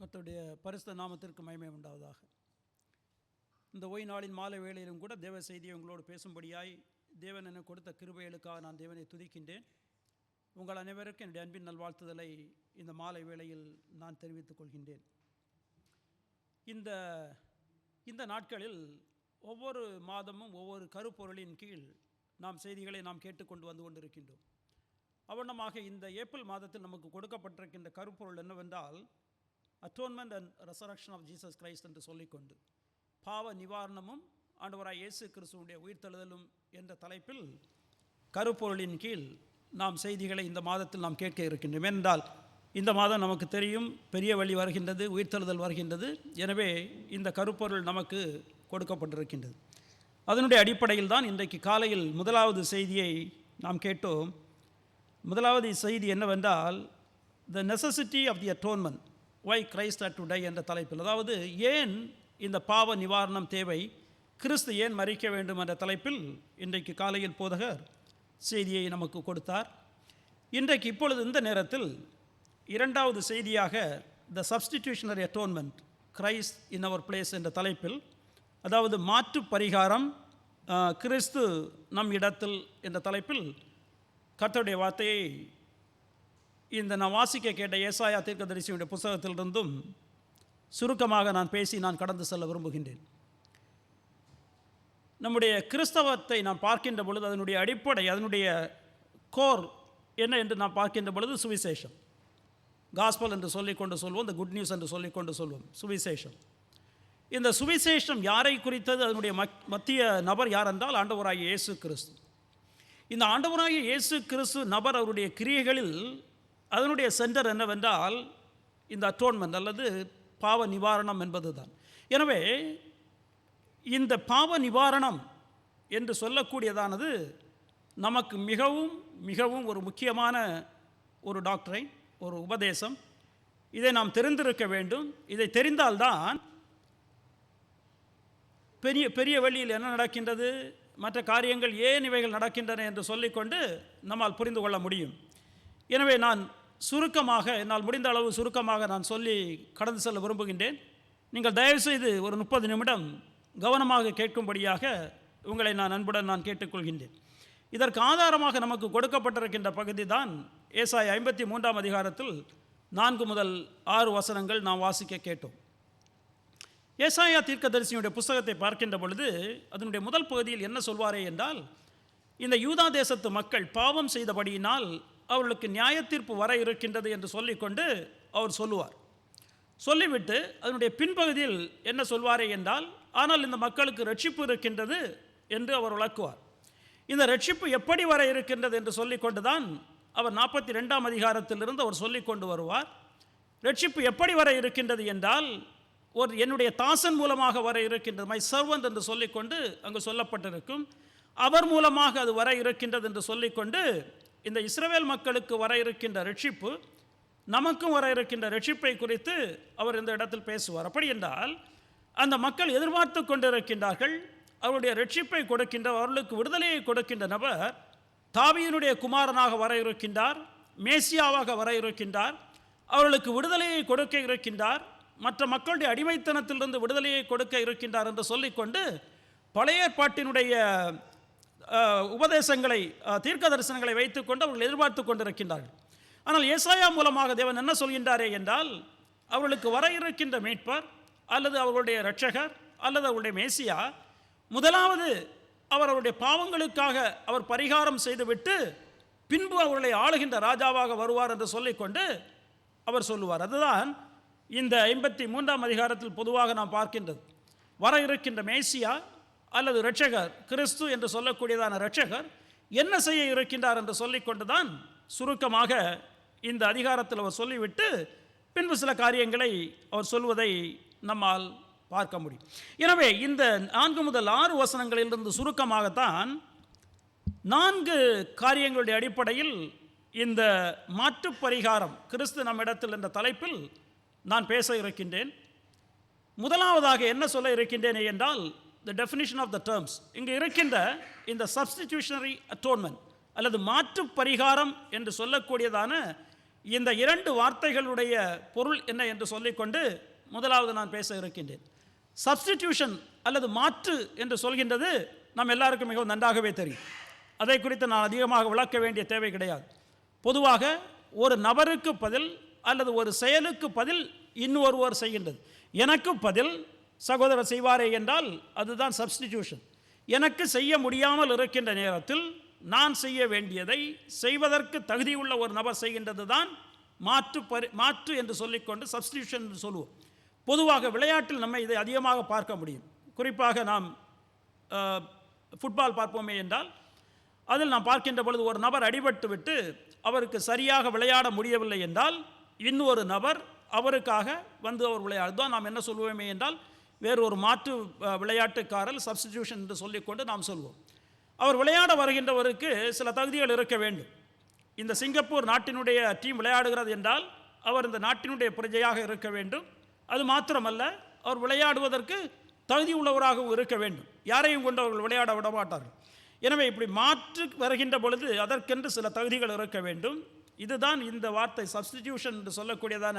கர்த்தருடைய பரிசுத்த நாமத்திற்கு மகிமை உண்டாவதாக. இந்த ஓய்வு நாளின் மாலை வேளையிலும் கூட தேவ செய்தியை உங்களோடு பேசும்படியாய் தேவன் எனக்கு கொடுத்த கிருபைகளுக்காக நான் தேவனை துதிக்கின்றேன். உங்கள் அனைவருக்கும் என்னுடைய அன்பின் நல்வாழ்த்துதலை இந்த மாலை வேளையில் நான் தெரிவித்துக் கொள்கின்றேன். இந்த நாட்களில் ஒவ்வொரு மாதமும் ஒவ்வொரு கருப்பொருளின் கீழ் நாம் செய்திகளை நாம் கேட்டுக்கொண்டு வந்து கொண்டிருக்கின்றோம். அவனமாக இந்த ஏப்ரல் மாதத்தில் நமக்கு கொடுக்கப்பட்டிருக்கின்ற கருப்பொருள் என்னவென்றால், atonement and resurrection of Jesus Christ என்று சொல்லிக்கொண்டு பாவ நிவாரணமும் ஆண்டவராய் இயேசு கிறிஸ்துவுடைய உயிர்த்தெழுதலும் என்ற தலைப்பில் கருப்பொருளின் கீழ் நாம் செய்திகளை இந்த மாதத்தில் நாம் கேட்க இருக்கின்றோம். என்றால் இந்த மாதம் நமக்கு தெரியும், பெரிய வழி வருகின்றது, உயிர்த்தெழுதல் வருகின்றது. எனவே இந்த கருப்பொருள் நமக்கு கொடுக்கப்பட்டிருக்கின்றது. அதனுடைய அடிப்படையில் தான் இன்றைக்கு காலையில் முதலாவது செய்தியை நாம் கேட்டோம். முதலாவது செய்தி என்னவென்றால், the necessity of the atonement why Christ had to die என்ற தலைப்பில், அதாவது ஏன் இந்த பாவ நிவாரணம் தேவை, கிறிஸ்து ஏன் மரிக்க வேண்டும் என்ற தலைப்பில் இன்றைக்கு காலையில் போதகர் செய்தியை நமக்கு கொடுத்தார். இன்றைக்கு இப்பொழுது இந்த நேரத்தில் இரண்டாவது செய்தியாக the substitutionary atonement Christ in our place என்ற தலைப்பில், அதாவது மாற்று பரிகாரம் கிறிஸ்து நம் இடத்தில் என்ற தலைப்பில் கர்த்தருடைய வார்த்தையை இந்த நான் வாசிக்க கேட்ட ஏசாயா தீர்க்கதரிசியுடைய புத்தகத்திலிருந்தும் சுருக்கமாக நான் பேசி நான் கடந்து செல்ல விரும்புகின்றேன். நம்முடைய கிறிஸ்தவத்தை நாம் பார்க்கின்ற பொழுது அதனுடைய அடிப்படை, அதனுடைய கோர் என்ன என்று நாம் பார்க்கின்ற பொழுது சுவிசேஷம், காஸ்பல் என்று சொல்லிக்கொண்டு சொல்வோம், இந்த குட் நியூஸ் என்று சொல்லிக்கொண்டு சொல்வோம், சுவிசேஷம். இந்த சுவிசேஷம் யாரை குறித்தது? அதனுடைய மத்திய நபர் யார் என்றால் ஆண்டவராகிய இயேசு கிறிஸ்து. இந்த ஆண்டவராகிய இயேசு கிறிஸ்து நபர், அவருடைய கிரியைகளில் அதனுடைய சென்டர் என்னவென்றால் இந்த அட்டோன்மெண்ட் அல்லது பாவ நிவாரணம் என்பது தான். எனவே இந்த பாவ நிவாரணம் என்று சொல்லக்கூடியதானது நமக்கு மிகவும் மிகவும் ஒரு முக்கியமான ஒரு டாக்டரை, ஒரு உபதேசம். இதை நாம் தெரிந்திருக்க வேண்டும். இதை தெரிந்தால்தான் பெரிய பெரிய வழியில் என்ன நடக்கின்றது, மற்ற காரியங்கள் ஏன் இவைகள் நடக்கின்றன என்று சொல்லிக்கொண்டு நம்மால் புரிந்து கொள்ள முடியும். எனவே நான் சுருக்கமாக, என்னால் முடிந்த அளவு சுருக்கமாக நான் சொல்லி கடந்து செல்ல விரும்புகின்றேன். நீங்கள் தயவுசெய்து ஒரு 30 நிமிடம் கவனமாக கேட்கும்படியாக உங்களை நான் அன்புடன் கேட்டுக்கொள்கின்றேன். இதற்கு ஆதாரமாக நமக்கு கொடுக்கப்பட்டிருக்கின்ற பகுதி தான் ஏசாயா 53ஆம் அதிகாரத்தில் 4 முதல் 6 வசனங்கள் நாம் வாசிக்க கேட்டோம். ஏசாயா தீர்க்கதரிசியுடைய புத்தகத்தை பார்க்கின்ற பொழுது அதனுடைய முதல் பகுதியில் என்ன சொல்வாரே என்றால், இந்த யூதா தேசத்து மக்கள் பாவம் செய்தபடியினால் அவர்களுக்கு நியாயத்தீர்ப்பு வர இருக்கின்றது என்று சொல்லிக்கொண்டு அவர் சொல்லுவார். சொல்லிவிட்டு அதனுடைய பின்பகுதியில் என்ன சொல்வாரே என்றால், ஆனால் இந்த மக்களுக்கு ரட்சிப்பு இருக்கின்றது என்று அவர் விளக்குவார். இந்த ரட்சிப்பு எப்படி வர இருக்கின்றது என்று சொல்லிக்கொண்டு தான் அவர் 42ஆம் அதிகாரத்திலிருந்து அவர் சொல்லிக்கொண்டு வருவார். ரட்சிப்பு எப்படி வர இருக்கின்றது என்றால், என்னுடைய தாசன் மூலமாக வர இருக்கின்றது, மை சர்வன்ட் என்று சொல்லிக்கொண்டு அங்கு சொல்லப்பட்டிருக்கும். அவர் மூலமாக அது வர இருக்கின்றது என்று சொல்லிக்கொண்டு இந்த இஸ்ரவேல் மக்களுக்கு வர இருக்கின்ற ரட்சிப்பு, நமக்கும் வர இருக்கின்ற ரட்சிப்பை குறித்து அவர் இந்த இடத்தில் பேசுவார். அப்படி என்றால் அந்த மக்கள் எதிர்பார்த்து கொண்டிருக்கின்றார்கள். அவருடைய ரட்சிப்பை கொடுக்கின்ற, அவர்களுக்கு விடுதலையை கொடுக்கின்ற நபர் தாவீதுடைய குமாரனாக வர இருக்கின்றார், மேசியாவாக வர இருக்கின்றார், அவர்களுக்கு விடுதலையை கொடுக்க இருக்கின்றார், மற்ற மக்களுடைய அடிமைத்தனத்திலிருந்து விடுதலையை கொடுக்க இருக்கின்றார் என்று சொல்லிக்கொண்டு பழைய ஏற்பாட்டினுடைய உபதேசங்களை, தீர்க்க தரிசனங்களை வைத்துக்கொண்டு அவர்கள் எதிர்பார்த்து கொண்டிருக்கின்றார்கள். ஆனால் ஏசாயா மூலமாக தேவன் என்ன சொல்கின்றாரே என்றால், அவர்களுக்கு வர இருக்கின்ற மீட்பர் அல்லது அவர்களுடைய இரட்சகர் அல்லது அவருடைய மேசியா, முதலாவது அவர் அவருடைய பாவங்களுக்காக அவர் பரிகாரம் செய்துவிட்டு பின்பு அவர்களை ஆளுகின்ற ராஜாவாக வருவார் என்று சொல்லிக்கொண்டு அவர் சொல்லுவார். அதுதான் இந்த 53ஆம் அதிகாரத்தில் பொதுவாக நாம் பார்க்கின்றது. வர இருக்கின்ற மேசியா அல்லது இரட்சகர், கிறிஸ்து என்று சொல்லக்கூடியதான இரட்சகர் என்ன செய்ய இருக்கின்றார் என்று சொல்லிக்கொண்டு தான் சுருக்கமாக இந்த அதிகாரத்தில் அவர் சொல்லிவிட்டு பின்பு சில காரியங்களை அவர் சொல்வதை நம்மால் பார்க்க முடியும். எனவே இந்த 4 முதல் 6 வசனங்களிலிருந்து சுருக்கமாகத்தான் 4 காரியங்களுடைய அடிப்படையில் இந்த மாற்று பரிகாரம் கிறிஸ்து நம்மிடத்தில் என்ற தலைப்பில் நான் பேச இருக்கின்றேன். முதலாவதாக என்ன சொல்ல இருக்கின்றேன் என்றால், the definition of the terms. இங்கு இருக்கின்ற இந்த substitutionary atonement அல்லது மாற்று பரிகாரம் என்று சொல்லக்கூடியதான இந்த இரண்டு வார்த்தைகளுடைய பொருள் என்ன என்று சொல்லிக்கொண்டு முதலாவது நான் பேச இருக்கின்றேன். சப்ஸ்டிடியூஷன் அல்லது மாற்று என்று சொல்கின்றது நம் எல்லாருக்கும் மிகவும் நன்றாகவே தெரியும். அதை குறித்து நான் அதிகமாக விளக்க வேண்டிய தேவை கிடையாது. பொதுவாக ஒரு நபருக்கு பதில் அல்லது ஒரு செயலுக்கு பதில் இன்னொருவர் செய்கின்றது. எனக்கு பதில் சகோதரர் செய்வாரே என்றால் அதுதான் சப்ஸ்டிடியூஷன். எனக்கு செய்ய முடியாமல் இருக்கின்ற நேரத்தில் நான் செய்ய வேண்டியதை செய்வதற்கு தகுதியுள்ள ஒரு நபர் செய்கின்றது தான் மாற்று என்று சொல்லிக்கொண்டு சப்ஸ்டிடியூஷன் என்று சொல்லுவோம். பொதுவாக விளையாட்டில் நம்ம இதை அதிகமாக பார்க்க முடியும். குறிப்பாக நாம் ஃபுட்பால் பார்ப்போமே என்றால் அதில் நாம் பார்க்கின்ற பொழுது ஒரு நபர் அடிபட்டு விட்டு அவருக்கு சரியாக விளையாட முடியவில்லை என்றால் இன்னொரு நபர் அவருக்காக வந்து அவர் விளையாடுதான் நாம் என்ன சொல்லுவோமே என்றால் வேறு ஒரு மாற்று விளையாட்டுக்காரர் சப்ஸ்டிடியூஷன் என்று சொல்லிக்கொண்டு நாம் சொல்வோம். அவர் விளையாட வருகின்றவருக்கு சில தகுதிகள் இருக்க வேண்டும். இந்த சிங்கப்பூர் நாட்டினுடைய டீம் விளையாடுகிறது என்றால் அவர் இந்த நாட்டினுடைய பிரஜையாக இருக்க வேண்டும். அது மாத்திரமல்ல, அவர் விளையாடுவதற்கு தகுதி உள்ளவராகவும் இருக்க வேண்டும். யாரையும் கொண்டு அவர்கள் விளையாட விட மாட்டார்கள். எனவே இப்படி மாற்று வருகின்ற பொழுது அதற்கென்று சில தகுதிகள் இருக்க வேண்டும். இதுதான் இந்த வார்த்தை சப்ஸ்டிடியூஷன் என்று சொல்லக்கூடியதான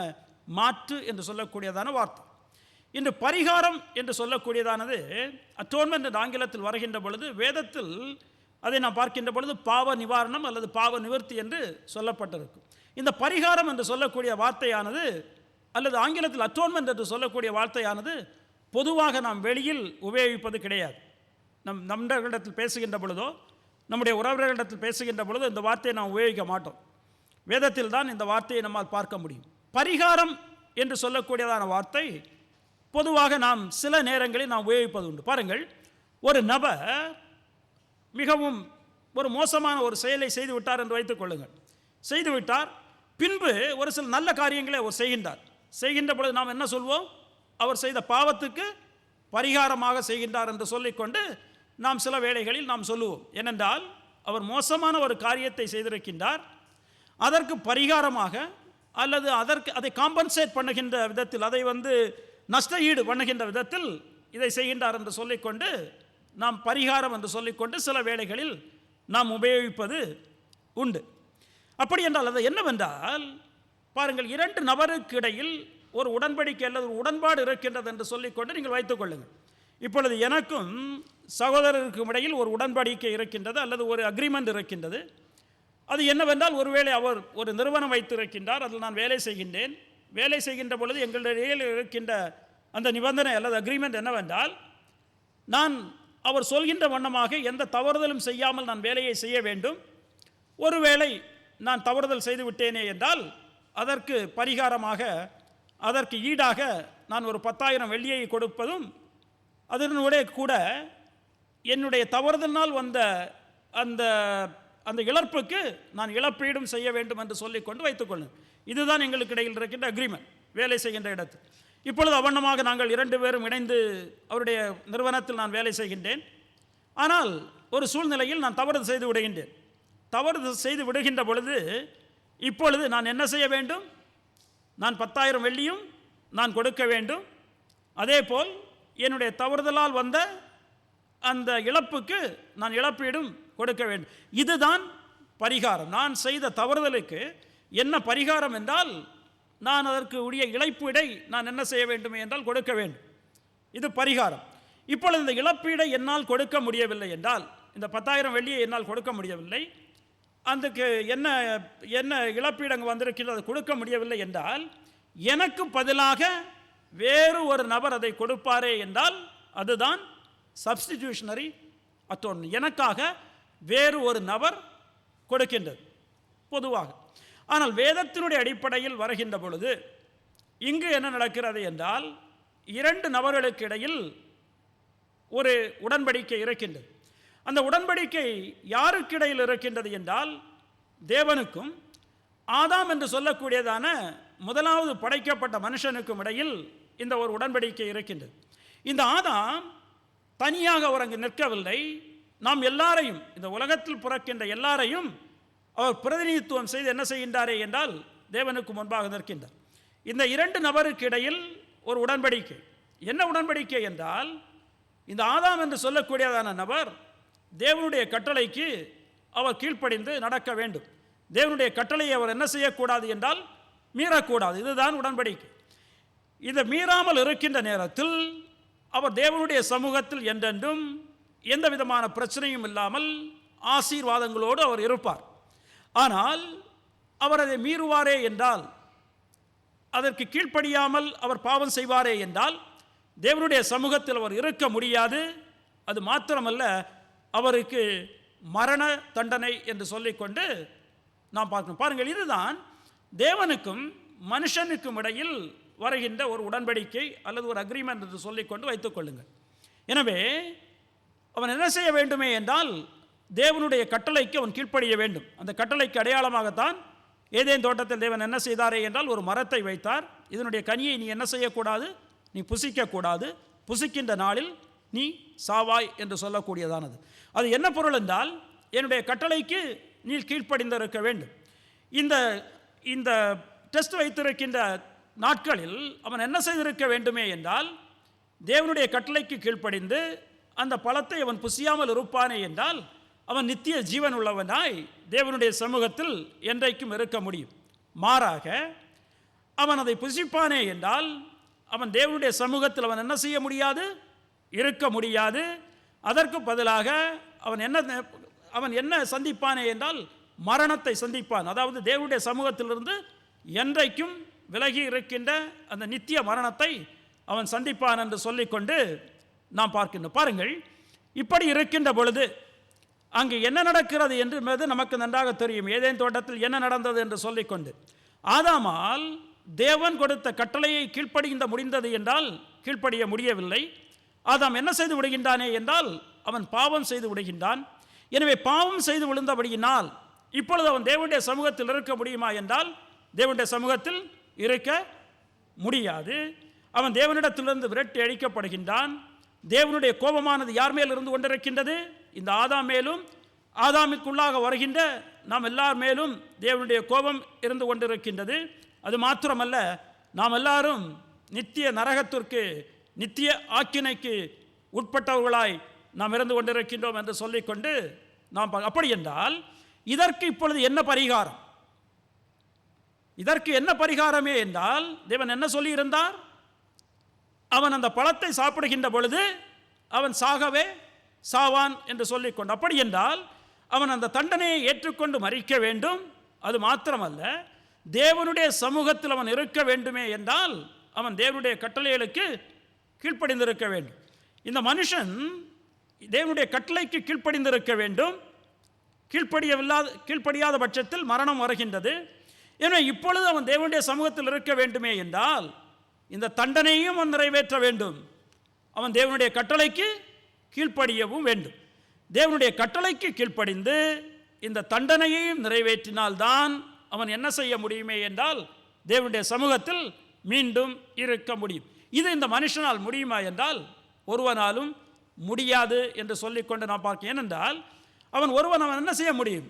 மாற்று என்று சொல்லக்கூடியதான வார்த்தை. இன்று பரிகாரம் என்று சொல்லக்கூடியதானது அட்டோன்மெண்ட் என்ற ஆங்கிலத்தில் வருகின்ற பொழுது வேதத்தில் அதை நாம் பார்க்கின்ற பொழுது பாவ நிவாரணம் அல்லது பாவ நிவர்த்தி என்று சொல்லப்பட்டிருக்கும். இந்த பரிகாரம் என்று சொல்லக்கூடிய வார்த்தையானது அல்லது ஆங்கிலத்தில் அட்டோன்மெண்ட் என்று சொல்லக்கூடிய வார்த்தையானது பொதுவாக நாம் வெளியில் உபயோகிப்பது கிடையாது. நண்பர்களிடத்தில் பேசுகின்ற பொழுதோ நம்முடைய உறவினர்களிடத்தில் பேசுகின்ற பொழுதோ இந்த வார்த்தையை நாம் உபயோகிக்க மாட்டோம். வேதத்தில் தான் இந்த வார்த்தையை நம்மால் பார்க்க முடியும். பரிகாரம் என்று சொல்லக்கூடியதான வார்த்தை பொதுவாக நாம் சில நேரங்களில் நாம் உபயோகிப்பது உண்டு. பாருங்கள், ஒரு நபர் மிகவும் ஒரு மோசமான ஒரு செயலை செய்து விட்டார் என்று வைத்துக் கொள்ளுங்கள். செய்துவிட்டார், பின்பு ஒரு சில நல்ல காரியங்களை அவர் செய்கின்ற பொழுது நாம் என்ன சொல்வோம்? அவர் செய்த பாவத்துக்கு பரிகாரமாக செய்கின்றார் என்று சொல்லிக்கொண்டு நாம் சில வேளைகளில் நாம் சொல்லுவோம். ஏனென்றால் அவர் மோசமான ஒரு காரியத்தை செய்திருக்கின்றார், அதற்கு பரிகாரமாக அல்லது அதை காம்பன்சேட் பண்ணுகின்ற விதத்தில், அதை நஷ்ட ஈடு பண்ணுகின்ற விதத்தில் இதை செய்கின்றார் என்று சொல்லிக்கொண்டு நாம் பரிகாரம் என்று சொல்லிக்கொண்டு சில வேளைகளில் நாம் உபயோகிப்பது உண்டு. அப்படி என்றால் அது என்னவென்றால், பாருங்கள், இரண்டு நபருக்கு இடையில் ஒரு உடன்படிக்கை அல்லது ஒரு உடன்பாடு இருக்கின்றது என்று சொல்லிக்கொண்டு நீங்கள் வைத்துக் கொள்ளுங்கள். இப்பொழுது எனக்கும் சகோதரருக்கும் இடையில் ஒரு உடன்படிக்கை இருக்கின்றது அல்லது ஒரு அக்ரிமெண்ட் இருக்கின்றது. அது என்னவென்றால், ஒருவேளை அவர் ஒரு நிறுவனம் வைத்திருக்கின்றார், அதில் நான் வேலை செய்கின்றேன். வேலை செய்கின்ற பொழுது எங்களிடையே இருக்கின்ற அந்த நிபந்தனை அல்லது அக்ரிமெண்ட் என்னவென்றால், நான் அவர் சொல்கின்ற வண்ணமாக எந்த தவறுதலும் செய்யாமல் நான் வேலையை செய்ய வேண்டும். ஒருவேளை நான் தவறுதல் செய்து விட்டேனே என்றால் அதற்கு பரிகாரமாக, அதற்கு ஈடாக நான் ஒரு 10,000 வெள்ளியை கொடுப்பதும், அதனுடைய கூட என்னுடைய தவறுதலினால் வந்த அந்த அந்த இழப்புக்கு நான் இழப்பீடும் செய்ய வேண்டும் என்று சொல்லிக்கொண்டு வைத்துக்கொள்ளும். இதுதான் எங்களுக்கு இடையில் இருக்கின்ற அக்ரிமெண்ட் வேலை செய்கின்ற இடத்தில். இப்பொழுது அவண்ணமாக நாங்கள் 2 பேரும் இணைந்து அவருடைய நிறுவனத்தில் நான் வேலை செய்கின்றேன். ஆனால் ஒரு சூழ்நிலையில் நான் தவறு செய்து விடுகின்றேன். தவறு செய்து விடுகின்ற பொழுது இப்பொழுது நான் என்ன செய்ய வேண்டும்? நான் 10,000 வெள்ளியும் நான் கொடுக்க வேண்டும். அதேபோல் என்னுடைய தவறுதலால் வந்த அந்த இழப்புக்கு நான் இழப்பீடும் கொடுக்க வேண்டும். இதுதான் பரிகாரம். நான் செய்த தவறுதலுக்கு என்ன பரிகாரம் என்றால், நான் அதற்கு உரிய இழப்பீடை நான் என்ன செய்ய வேண்டும் என்றால் கொடுக்க வேண்டும். இது பரிகாரம். இப்பொழுது இந்த இழப்பீடை என்னால் கொடுக்க முடியவில்லை என்றால், இந்த 10,000 வெள்ளியை என்னால் கொடுக்க முடியவில்லை, அதுக்கு என்ன என்ன இழப்பீடு அங்கே வந்திருக்கிறது கொடுக்க முடியவில்லை என்றால், எனக்கு பதிலாக வேறு ஒரு நபர் அதை கொடுப்பாரே என்றால் அதுதான் சப்ஸ்டிடியூஷனரி அட்டோன்மெண்ட். எனக்காக வேறு ஒரு நபர் கொடுக்கின்றது பொதுவாக. ஆனால் வேதத்தினுடைய அடிப்படையில் வருகின்ற பொழுது இங்கு என்ன நடக்கிறது என்றால், 2 நபர்களுக்கு இடையில் ஒரு உடன்படிக்கை இருக்கின்றது. அந்த உடன்படிக்கை யாருக்கு இடையில் இருக்கின்றது என்றால், தேவனுக்கும் ஆதாம் என்று சொல்லக்கூடியதான முதலாவது படைக்கப்பட்ட மனுஷனுக்கும் இடையில் இந்த ஒரு உடன்படிக்கை இருக்கின்றது. இந்த ஆதாம் தனியாக அவர் அங்கு நிற்கவில்லை. நாம் எல்லாரையும், இந்த உலகத்தில் பிறக்கின்ற எல்லாரையும் அவர் பிரதிநிதித்துவம் செய்து என்ன செய்கின்றாரே என்றால் தேவனுக்கு முன்பாக நிற்கின்றார். இந்த 2 நபருக்கு இடையில் ஒரு உடன்படிக்கை. என்ன உடன்படிக்கை என்றால், இந்த ஆதாம் என்று சொல்லக்கூடியதான நபர் தேவனுடைய கட்டளைக்கு அவர் கீழ்ப்படிந்து நடக்க வேண்டும். தேவனுடைய கட்டளையை அவர் என்ன செய்யக்கூடாது என்றால் மீறக்கூடாது. இதுதான் உடன்படிக்கை. இதை மீறாமல் இருக்கின்ற நேரத்தில் அவர் தேவனுடைய சமூகத்தில் என்றென்றும் எந்த விதமான பிரச்சனையும் இல்லாமல் ஆசீர்வாதங்களோடு அவர் இருப்பார். ஆனால் அவர் அதை மீறுவாரே என்றால், அதற்கு கீழ்ப்படியாமல் அவர் பாவம் செய்வாரே என்றால் தேவனுடைய சமூகத்தில் அவர் இருக்க முடியாது. அது மாத்திரமல்ல, அவருக்கு மரண தண்டனை என்று சொல்லிக்கொண்டு நாம் பார்க்கணும். பாருங்கள், இதுதான் தேவனுக்கும் மனுஷனுக்கும் இடையில் வருகின்ற ஒரு உடன்படிக்கை அல்லது ஒரு அக்ரிமெண்ட் என்று சொல்லிக்கொண்டு வைத்துக் கொள்ளுங்கள். எனவே அவன் என்ன செய்ய வேண்டுமே என்றால் தேவனுடைய கட்டளைக்கு அவன் கீழ்ப்படிய வேண்டும். அந்த கட்டளைக்கு அடையாளமாகத்தான் ஏதேன் தோட்டத்தில் தேவன் என்ன செய்தாரே என்றால் ஒரு மரத்தை வைத்தார். இதனுடைய கனியை நீ என்ன செய்யக்கூடாது, நீ புசிக்கக்கூடாது, புசிக்கின்ற நாளில் நீ சாவாய் என்று சொல்லக்கூடியதானது. அது என்ன பொருள் என்றால், என்னுடைய கட்டளைக்கு நீ கீழ்ப்படிந்திருக்க வேண்டும். இந்த இந்த டெஸ்ட் வைத்திருக்கின்ற நாட்களில் அவன் என்ன செய்திருக்க வேண்டுமே என்றால், தேவனுடைய கட்டளைக்கு கீழ்ப்படிந்து அந்த பழத்தை அவன் புசியாமல் இருப்பானே என்றால் அவன் நித்திய ஜீவன் உள்ளவனாய் தேவனுடைய சமூகத்தில் என்றைக்கும் இருக்க முடியும். மாறாக அவன் அதை புசிப்பானே என்றால் அவன் தேவனுடைய சமூகத்தில் அவன் என்ன செய்ய முடியாது, இருக்க முடியாது. அதற்கு பதிலாக அவன் என்ன சந்திப்பானே என்றால் மரணத்தை சந்திப்பான். அதாவது தேவனுடைய சமூகத்திலிருந்து என்றைக்கும் விலகி இருக்கின்ற அந்த நித்திய மரணத்தை அவன் சந்திப்பான் என்று சொல்லிக்கொண்டு நாம் பார்க்கின்றோம். பாருங்கள், இப்படி இருக்கின்ற பொழுது அங்கு என்ன நடக்கிறது என்று நமக்கு நன்றாக தெரியும். ஏதேன் தோட்டத்தில் என்ன நடந்தது என்று சொல்லிக்கொண்டு, ஆதாமால் தேவன் கொடுத்த கட்டளையை கீழ்ப்படிந்த முடிந்தது என்றால் கீழ்ப்படிய முடியவில்லை. ஆதாம் என்ன செய்து விடுகின்றானே என்றால் அவன் பாவம் செய்து விடுகின்றான். எனவே பாவம் செய்து விழுந்தபடியினால் இப்பொழுது அவன் தேவனுடைய சமூகத்தில் இருக்க முடியுமா என்றால் தேவனுடைய சமூகத்தில் இருக்க முடியாது. அவன் தேவனிடத்திலிருந்து விரட்டி அடிக்கப்படுகின்றான். தேவனுடைய கோபமானது யார் மேல் இருந்து கொண்டிருக்கின்றது? இந்த ஆதாம் மேலும் ஆதாமுக்குள்ளாக வருகின்ற நாம் எல்லார் மேலும் தேவனுடைய கோபம் இருந்து கொண்டிருக்கின்றது. அது மாத்திரமல்ல, நாம் எல்லாரும் நித்திய நரகத்திற்கு, நித்திய ஆக்கினைக்கு உட்பட்டவர்களாய் நாம் இருந்து கொண்டிருக்கின்றோம் என்று சொல்லிக்கொண்டு நாம் அப்படி என்றால் இதற்கு இப்பொழுது என்ன பரிகாரம்? இதற்கு என்ன பரிகாரமே என்றால் தேவன் என்ன சொல்லியிருந்தார்? அவன் அந்த பழத்தை சாப்பிடுகின்ற பொழுது அவன் சாகவே சாவான் என்று சொல்லிக்கொண்டு, அப்படி என்றால் அவன் அந்த தண்டனையை ஏற்றுக்கொண்டு மரிக்க வேண்டும். அது மாத்திரமல்ல, தேவனுடைய சமூகத்தில் அவன் இருக்க வேண்டுமே என்றால் அவன் தேவனுடைய கட்டளைகளுக்கு கீழ்ப்படிந்திருக்க வேண்டும். இந்த மனுஷன் தேவனுடைய கட்டளைக்கு கீழ்ப்படிந்திருக்க வேண்டும். கீழ்ப்படியாத பட்சத்தில் மரணம் வருகின்றது. எனவே இப்பொழுது அவன் தேவனுடைய சமூகத்தில் இருக்க வேண்டுமே என்றால் இந்த தண்டனையும் அவன் நிறைவேற்ற வேண்டும். அவன் தேவனுடைய கட்டளைக்கு கீழ்ப்படியவும் வேண்டும். தேவனுடைய கட்டளைக்கு கீழ்ப்படிந்து இந்த தண்டனையையும் நிறைவேற்றினால்தான் அவன் என்ன செய்ய முடியுமே என்றால் தேவனுடைய சமூகத்தில் மீண்டும் இருக்க முடியும். இது இந்த மனுஷனால் முடியுமா என்றால் ஒருவனாலும் முடியாது என்று சொல்லிக்கொண்டு நான் பார்க்க. ஏனென்றால் அவன் என்ன செய்ய முடியும்?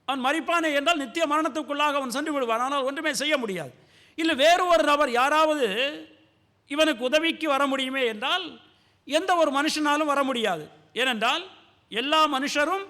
அவன் மரிப்பானே என்றால் நித்திய மரணத்துக்குள்ளாக அவன் சென்று விடுவான். ஆனால் ஒன்றுமே செய்ய முடியாது. இல்லை வேறு ஒரு நபர் யாராவது இவனுக்கு உதவிக்கு வர முடியுமே என்றால் எந்த ஒரு மனுஷனாலும் வர முடியாது. ஏனென்றால் எல்லா மனுஷரும்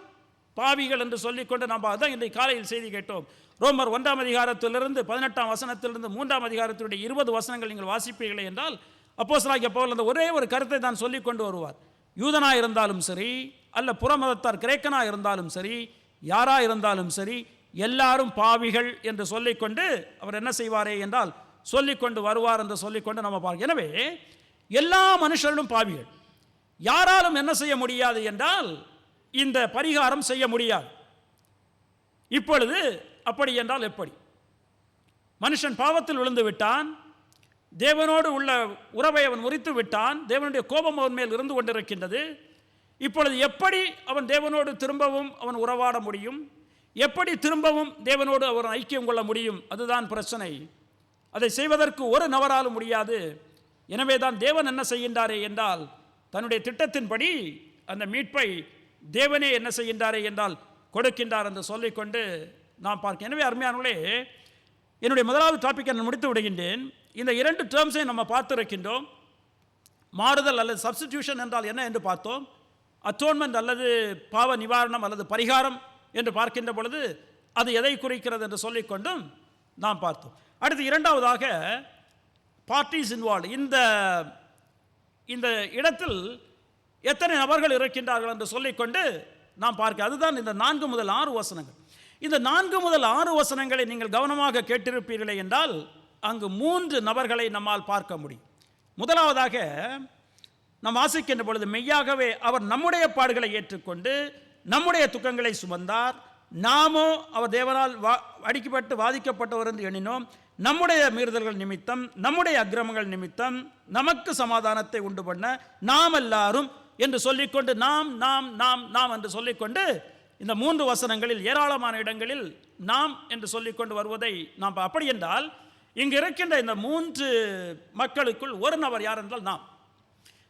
பாவிகள் என்று சொல்லிக்கொண்டு நாம் தான் இன்றைக்கு காலையில் செய்தி கேட்டோம். ரோமர் 1ஆம் அதிகாரத்திலிருந்து 18ஆம் வசனத்திலிருந்து 3ஆம் அதிகாரத்தினுடைய 20 வசனங்கள் நீங்கள் வாசிப்பீர்களே என்றால் அப்போஸ்தலனாகிய பவுல் அந்த ஒரே ஒரு கருத்தை தான் சொல்லிக் கொண்டு வருவார். யூதனாக இருந்தாலும் சரி, அல்ல புறமதத்தார் கிரேக்கனாக இருந்தாலும் சரி, யாராக இருந்தாலும் சரி, எல்லாரும் பாவிகள் என்று சொல்லிக்கொண்டு அவர் என்ன செய்வாரே என்றால் சொல்லிக்கொண்டு வருவார் என்று சொல்லிக்கொண்டு நம்ம பார்க்க. எனவே எல்லா மனுஷர்களும் பாவிகள். யாராலும் என்ன செய்ய முடியாது என்றால் இந்த பரிகாரம் செய்ய முடியாது. இப்பொழுது அப்படி என்றால் எப்படி? மனுஷன் பாவத்தில் விழுந்து விட்டான். தேவனோடு உள்ள உறவை அவன் முறித்து விட்டான். தேவனுடைய கோபம் அவன் மேல் இருந்து கொண்டிருக்கின்றது. இப்பொழுது எப்படி அவன் தேவனோடு திரும்பவும் அவன் உறவாட முடியும்? எப்படி திரும்பவும் தேவனோடு அவர் ஐக்கியம் கொள்ள முடியும்? அதுதான் பிரச்சனை. அதை செய்வதற்கு ஒரு நபராலும் முடியாது. எனவே தான் தேவன் என்ன செய்கின்றாரே என்றால் தன்னுடைய திட்டத்தின்படி அந்த மீட்பை தேவனே என்ன செய்கின்றாரே என்றால் கொடுக்கின்றார் என்று சொல்லிக்கொண்டு நாம் பார்க்க. எனவே அருமையானவர்களே, என்னுடைய முதலாவது டாபிக்கை நான் முடித்து விடுகின்றேன். இந்த 2 டேர்ம்ஸையும் நம்ம பார்த்திருக்கின்றோம். மாறுதல் அல்லது சப்ஸ்டிடியூஷன் என்றால் என்ன என்று பார்த்தோம். அட்டோன்மெண்ட் அல்லது பாவ நிவாரணம் அல்லது பரிகாரம் என்று பார்க்கின்ற பொழுது அது எதை குறிக்கிறது என்று சொல்லிக்கொண்டும் நாம் பார்த்தோம். அடுத்து இரண்டாவதாக பார்ட்டிஸ் இன்வால்வ், இந்த இடத்தில் எத்தனை நபர்கள் இருக்கின்றார்கள் என்று சொல்லிக்கொண்டு நாம் பார்க்க, அதுதான் இந்த 4 முதல் 6 வசனங்கள். இந்த 4 முதல் 6 வசனங்களை நீங்கள் கவனமாக கேட்டிருப்பீர்களே என்றால் அங்கு 3 நபர்களை நம்மால் பார்க்க முடியும். முதலாவதாக நாம் வாசிக்கின்ற பொழுது, மெய்யாகவே அவர் நம்முடைய பாடுகளை ஏற்றுக்கொண்டு நம்முடைய துக்கங்களை சுமந்தார், நாமோ அவர் தேவனால் அடிக்கப்பட்டு வாதிக்கப்பட்டவர் என்று எண்ணினோம், நம்முடைய மீறுதல்கள் நிமித்தம் நம்முடைய அக்கிரமங்கள் நிமித்தம் நமக்கு சமாதானத்தை உண்டு பண்ண நாம் எல்லாரும் என்று சொல்லிக்கொண்டு நாம் நாம் நாம் நாம் என்று சொல்லிக்கொண்டு இந்த 3 வசனங்களில் ஏராளமான இடங்களில் நாம் என்று சொல்லிக்கொண்டு வருவதை நாம், அப்படி என்றால் இங்கு இருக்கின்ற இந்த 3 மக்களுக்குள் ஒரு நபர் யார் என்றால்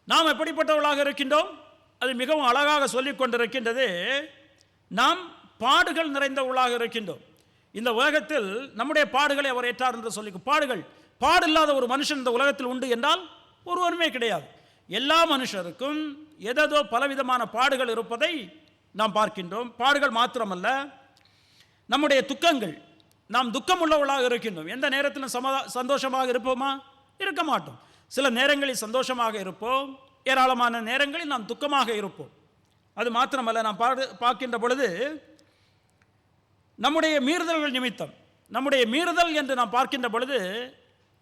நாம் எப்படிப்பட்டவர்களாக இருக்கின்றோம்? அது மிகவும் அழகாக சொல்லிக் கொண்டிருக்கின்றது. நாம் பாடுகள் நிறைந்தவர்களாக இருக்கின்றோம். இந்த உலகத்தில் நம்முடைய பாடுகளை அவர் ஏற்றார் என்று சொல்லி, பாடு இல்லாத ஒரு மனுஷன் இந்த உலகத்தில் உண்டு என்றால் ஒருவருமே கிடையாது. எல்லா மனுஷருக்கும் ஏதோ பலவிதமான பாடுகள் இருப்பதை நாம் பார்க்கின்றோம். பாடுகள் மாத்திரமல்ல, நம்முடைய துக்கங்கள், நாம் துக்கம் உள்ளவர்களாக இருக்கின்றோம். எந்த நேரத்திலும் சந்தோஷமாக இருப்போமா? இருக்க மாட்டோம். சில நேரங்களில் சந்தோஷமாக இருப்போம், ஏராளமான நேரங்களில் நாம் துக்கமாக இருப்போம். அது மாத்திரமல்ல, நாம் பார்க்கின்ற பொழுது நம்முடைய மீறுதல்கள் நிமித்தம், நம்முடைய மீறுதல் என்று நாம் பார்க்கின்ற பொழுது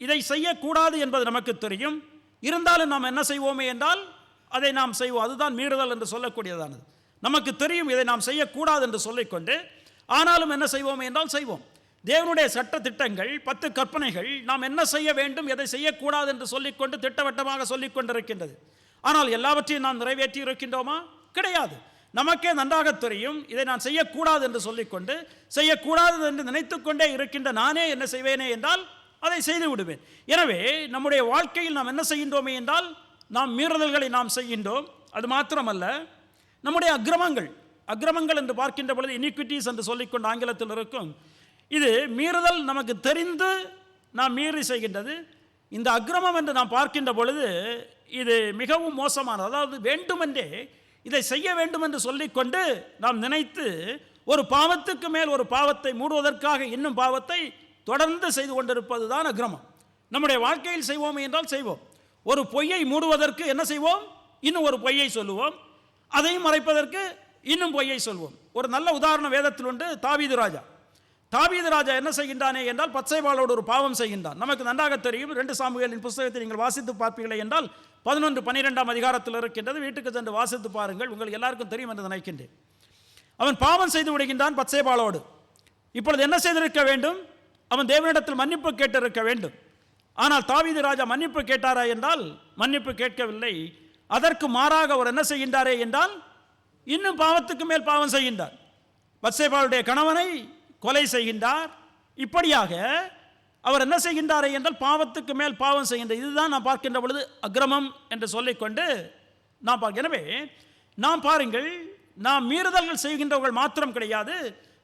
இதை செய்யக்கூடாது என்பது நமக்கு தெரியும். இருந்தாலும் நாம் என்ன செய்வோமே என்றால் அதை நாம் செய்வோம். அதுதான் மீறுதல் என்று சொல்லக்கூடியதானது. நமக்கு தெரியும் இதை நாம் செய்யக்கூடாது என்று சொல்லிக்கொண்டு, ஆனாலும் என்ன செய்வோமே என்றால் செய்வோம். தேவனுடைய சட்ட திட்டங்கள், 10 கற்பனைகள் நாம் என்ன செய்ய வேண்டும், எதை செய்யக்கூடாது என்று சொல்லிக்கொண்டு திட்டவட்டமாக சொல்லிக் கொண்டிருக்கின்றது. ஆனால் எல்லாவற்றையும் நாம் நிறைவேற்றி இருக்கின்றோமா? கிடையாது. நமக்கே நன்றாக தெரியும் இதை நான் செய்யக்கூடாது என்று சொல்லிக்கொண்டு, செய்யக்கூடாது என்று நினைத்து கொண்டே இருக்கின்ற நானே என்ன செய்வேனே என்றால் அதை செய்து விடுவேன். எனவே நம்முடைய வாழ்க்கையில் நாம் என்ன செய்கின்றோமே என்றால் நாம் மீறுதல்களை நாம் செய்கின்றோம். அது மாத்திரமல்ல, நம்முடைய அக்கிரமங்கள் என்று பார்க்கின்ற பொழுது இனிக்விட்டிஸ் என்று சொல்லிக்கொண்டு ஆங்கிலத்தில் இருக்கும். இது மீறுதல், நமக்கு தெரிந்து நாம் மீறி செய்கின்றது. இந்த அக்கிரமம் என்று நாம் பார்க்கின்ற பொழுது இது மிகவும் மோசமானது. அதாவது வேண்டுமென்றே இதை செய்ய வேண்டும் என்று சொல்லிக்கொண்டு நாம் நினைத்து ஒரு பாவத்துக்கு மேல் ஒரு பாவத்தை மூடுவதற்காக இன்னும் பாவத்தை தொடர்ந்து செய்து கொண்டிருப்பது தான் அக்கிரமம். நம்முடைய வாழ்க்கையில் செய்வோம் என்றால் செய்வோம். ஒரு பொய்யை மூடுவதற்கு என்ன செய்வோம்? இன்னும் ஒரு பொய்யை சொல்லுவோம். அதையும் மறைப்பதற்கு இன்னும் பொய்யை சொல்வோம். ஒரு நல்ல உதாரணம் வேதத்தில் உண்டு. தாவீது ராஜா என்ன செய்கின்றானே என்றால் பத்சேபாளோடு ஒரு பாவம் செய்கின்றான். நமக்கு நன்றாக தெரியும். 2 சாமுவேலின் புத்தகத்தை நீங்கள் வாசித்து பார்ப்பீர்களே என்றால் 11-12 அதிகாரத்தில் இருக்கின்றது. வீட்டுக்கு சென்று வாசித்து பாருங்கள், உங்களுக்கு எல்லாருக்கும் தெரியும் என்று நினைக்கின்றேன். அவன் பாவம் செய்து விடுகின்றான் பத்சேபாளோடு. இப்பொழுது என்ன செய்திருக்க வேண்டும்? அவன் தேவனிடத்தில் மன்னிப்பு கேட்டிருக்க வேண்டும். ஆனால் தாவீது ராஜா மன்னிப்பு கேட்டாரா என்றால் மன்னிப்பு கேட்கவில்லை. அதற்கு மாறாக அவர் என்ன செய்கின்றாரே என்றால் இன்னும் பாவத்துக்கு மேல் பாவம் செய்கின்றார். பத்சேபாளுடைய கணவனை கொலை செய்கின்றார். இப்படியாக அவர் என்ன செய்கின்றாரே என்றால் பாவத்துக்கு மேல் பாவம் செய்கின்றார். இதுதான் நாம் பார்க்கின்ற பொழுது அக்கிரமம் என்று சொல்லிக்கொண்டு நாம் பார்க்க. எனவே நாம் பாருங்கள், நாம் மீறுதல்கள் செய்கின்றவர்கள் மாத்திரம் கிடையாது,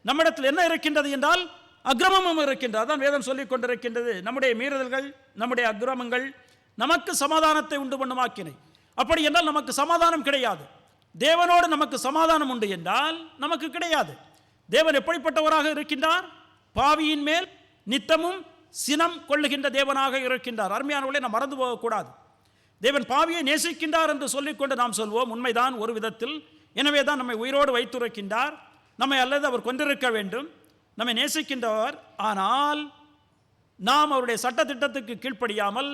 நம்மிடத்தில் என்ன இருக்கின்றது என்றால் அக்கிரமமும் இருக்கின்றது. அதான் வேதம் சொல்லிக் கொண்டிருக்கின்றது. நம்முடைய மீறுதல்கள், நம்முடைய அக்கிரமங்கள் நமக்கு சமாதானத்தை உண்டு பண்ணுமாக்கினை. அப்படி என்றால் நமக்கு சமாதானம் கிடையாது. தேவனோடு நமக்கு சமாதானம் உண்டு என்றால் நமக்கு கிடையாது. தேவன் எப்படிப்பட்டவராக இருக்கின்றார்? பாவியின் மேல் நித்தமும் சினம் கொள்ளுகின்ற தேவனாக இருக்கின்றார். அருமையானவர்களே, நாம் மறந்து போகக்கூடாது. தேவன் பாவியை நேசிக்கின்றார் என்று சொல்லிக்கொண்டு நாம் சொல்வோம், உண்மைதான் ஒரு விதத்தில். எனவே தான் நம்மை உயிரோடு வைத்திருக்கின்றார். நம்மை அல்லது அவர் கொண்டிருக்க வேண்டும், நம்மை நேசிக்கின்றவர். ஆனால் நாம் அவருடைய சட்ட திட்டத்துக்கு கீழ்ப்படியாமல்,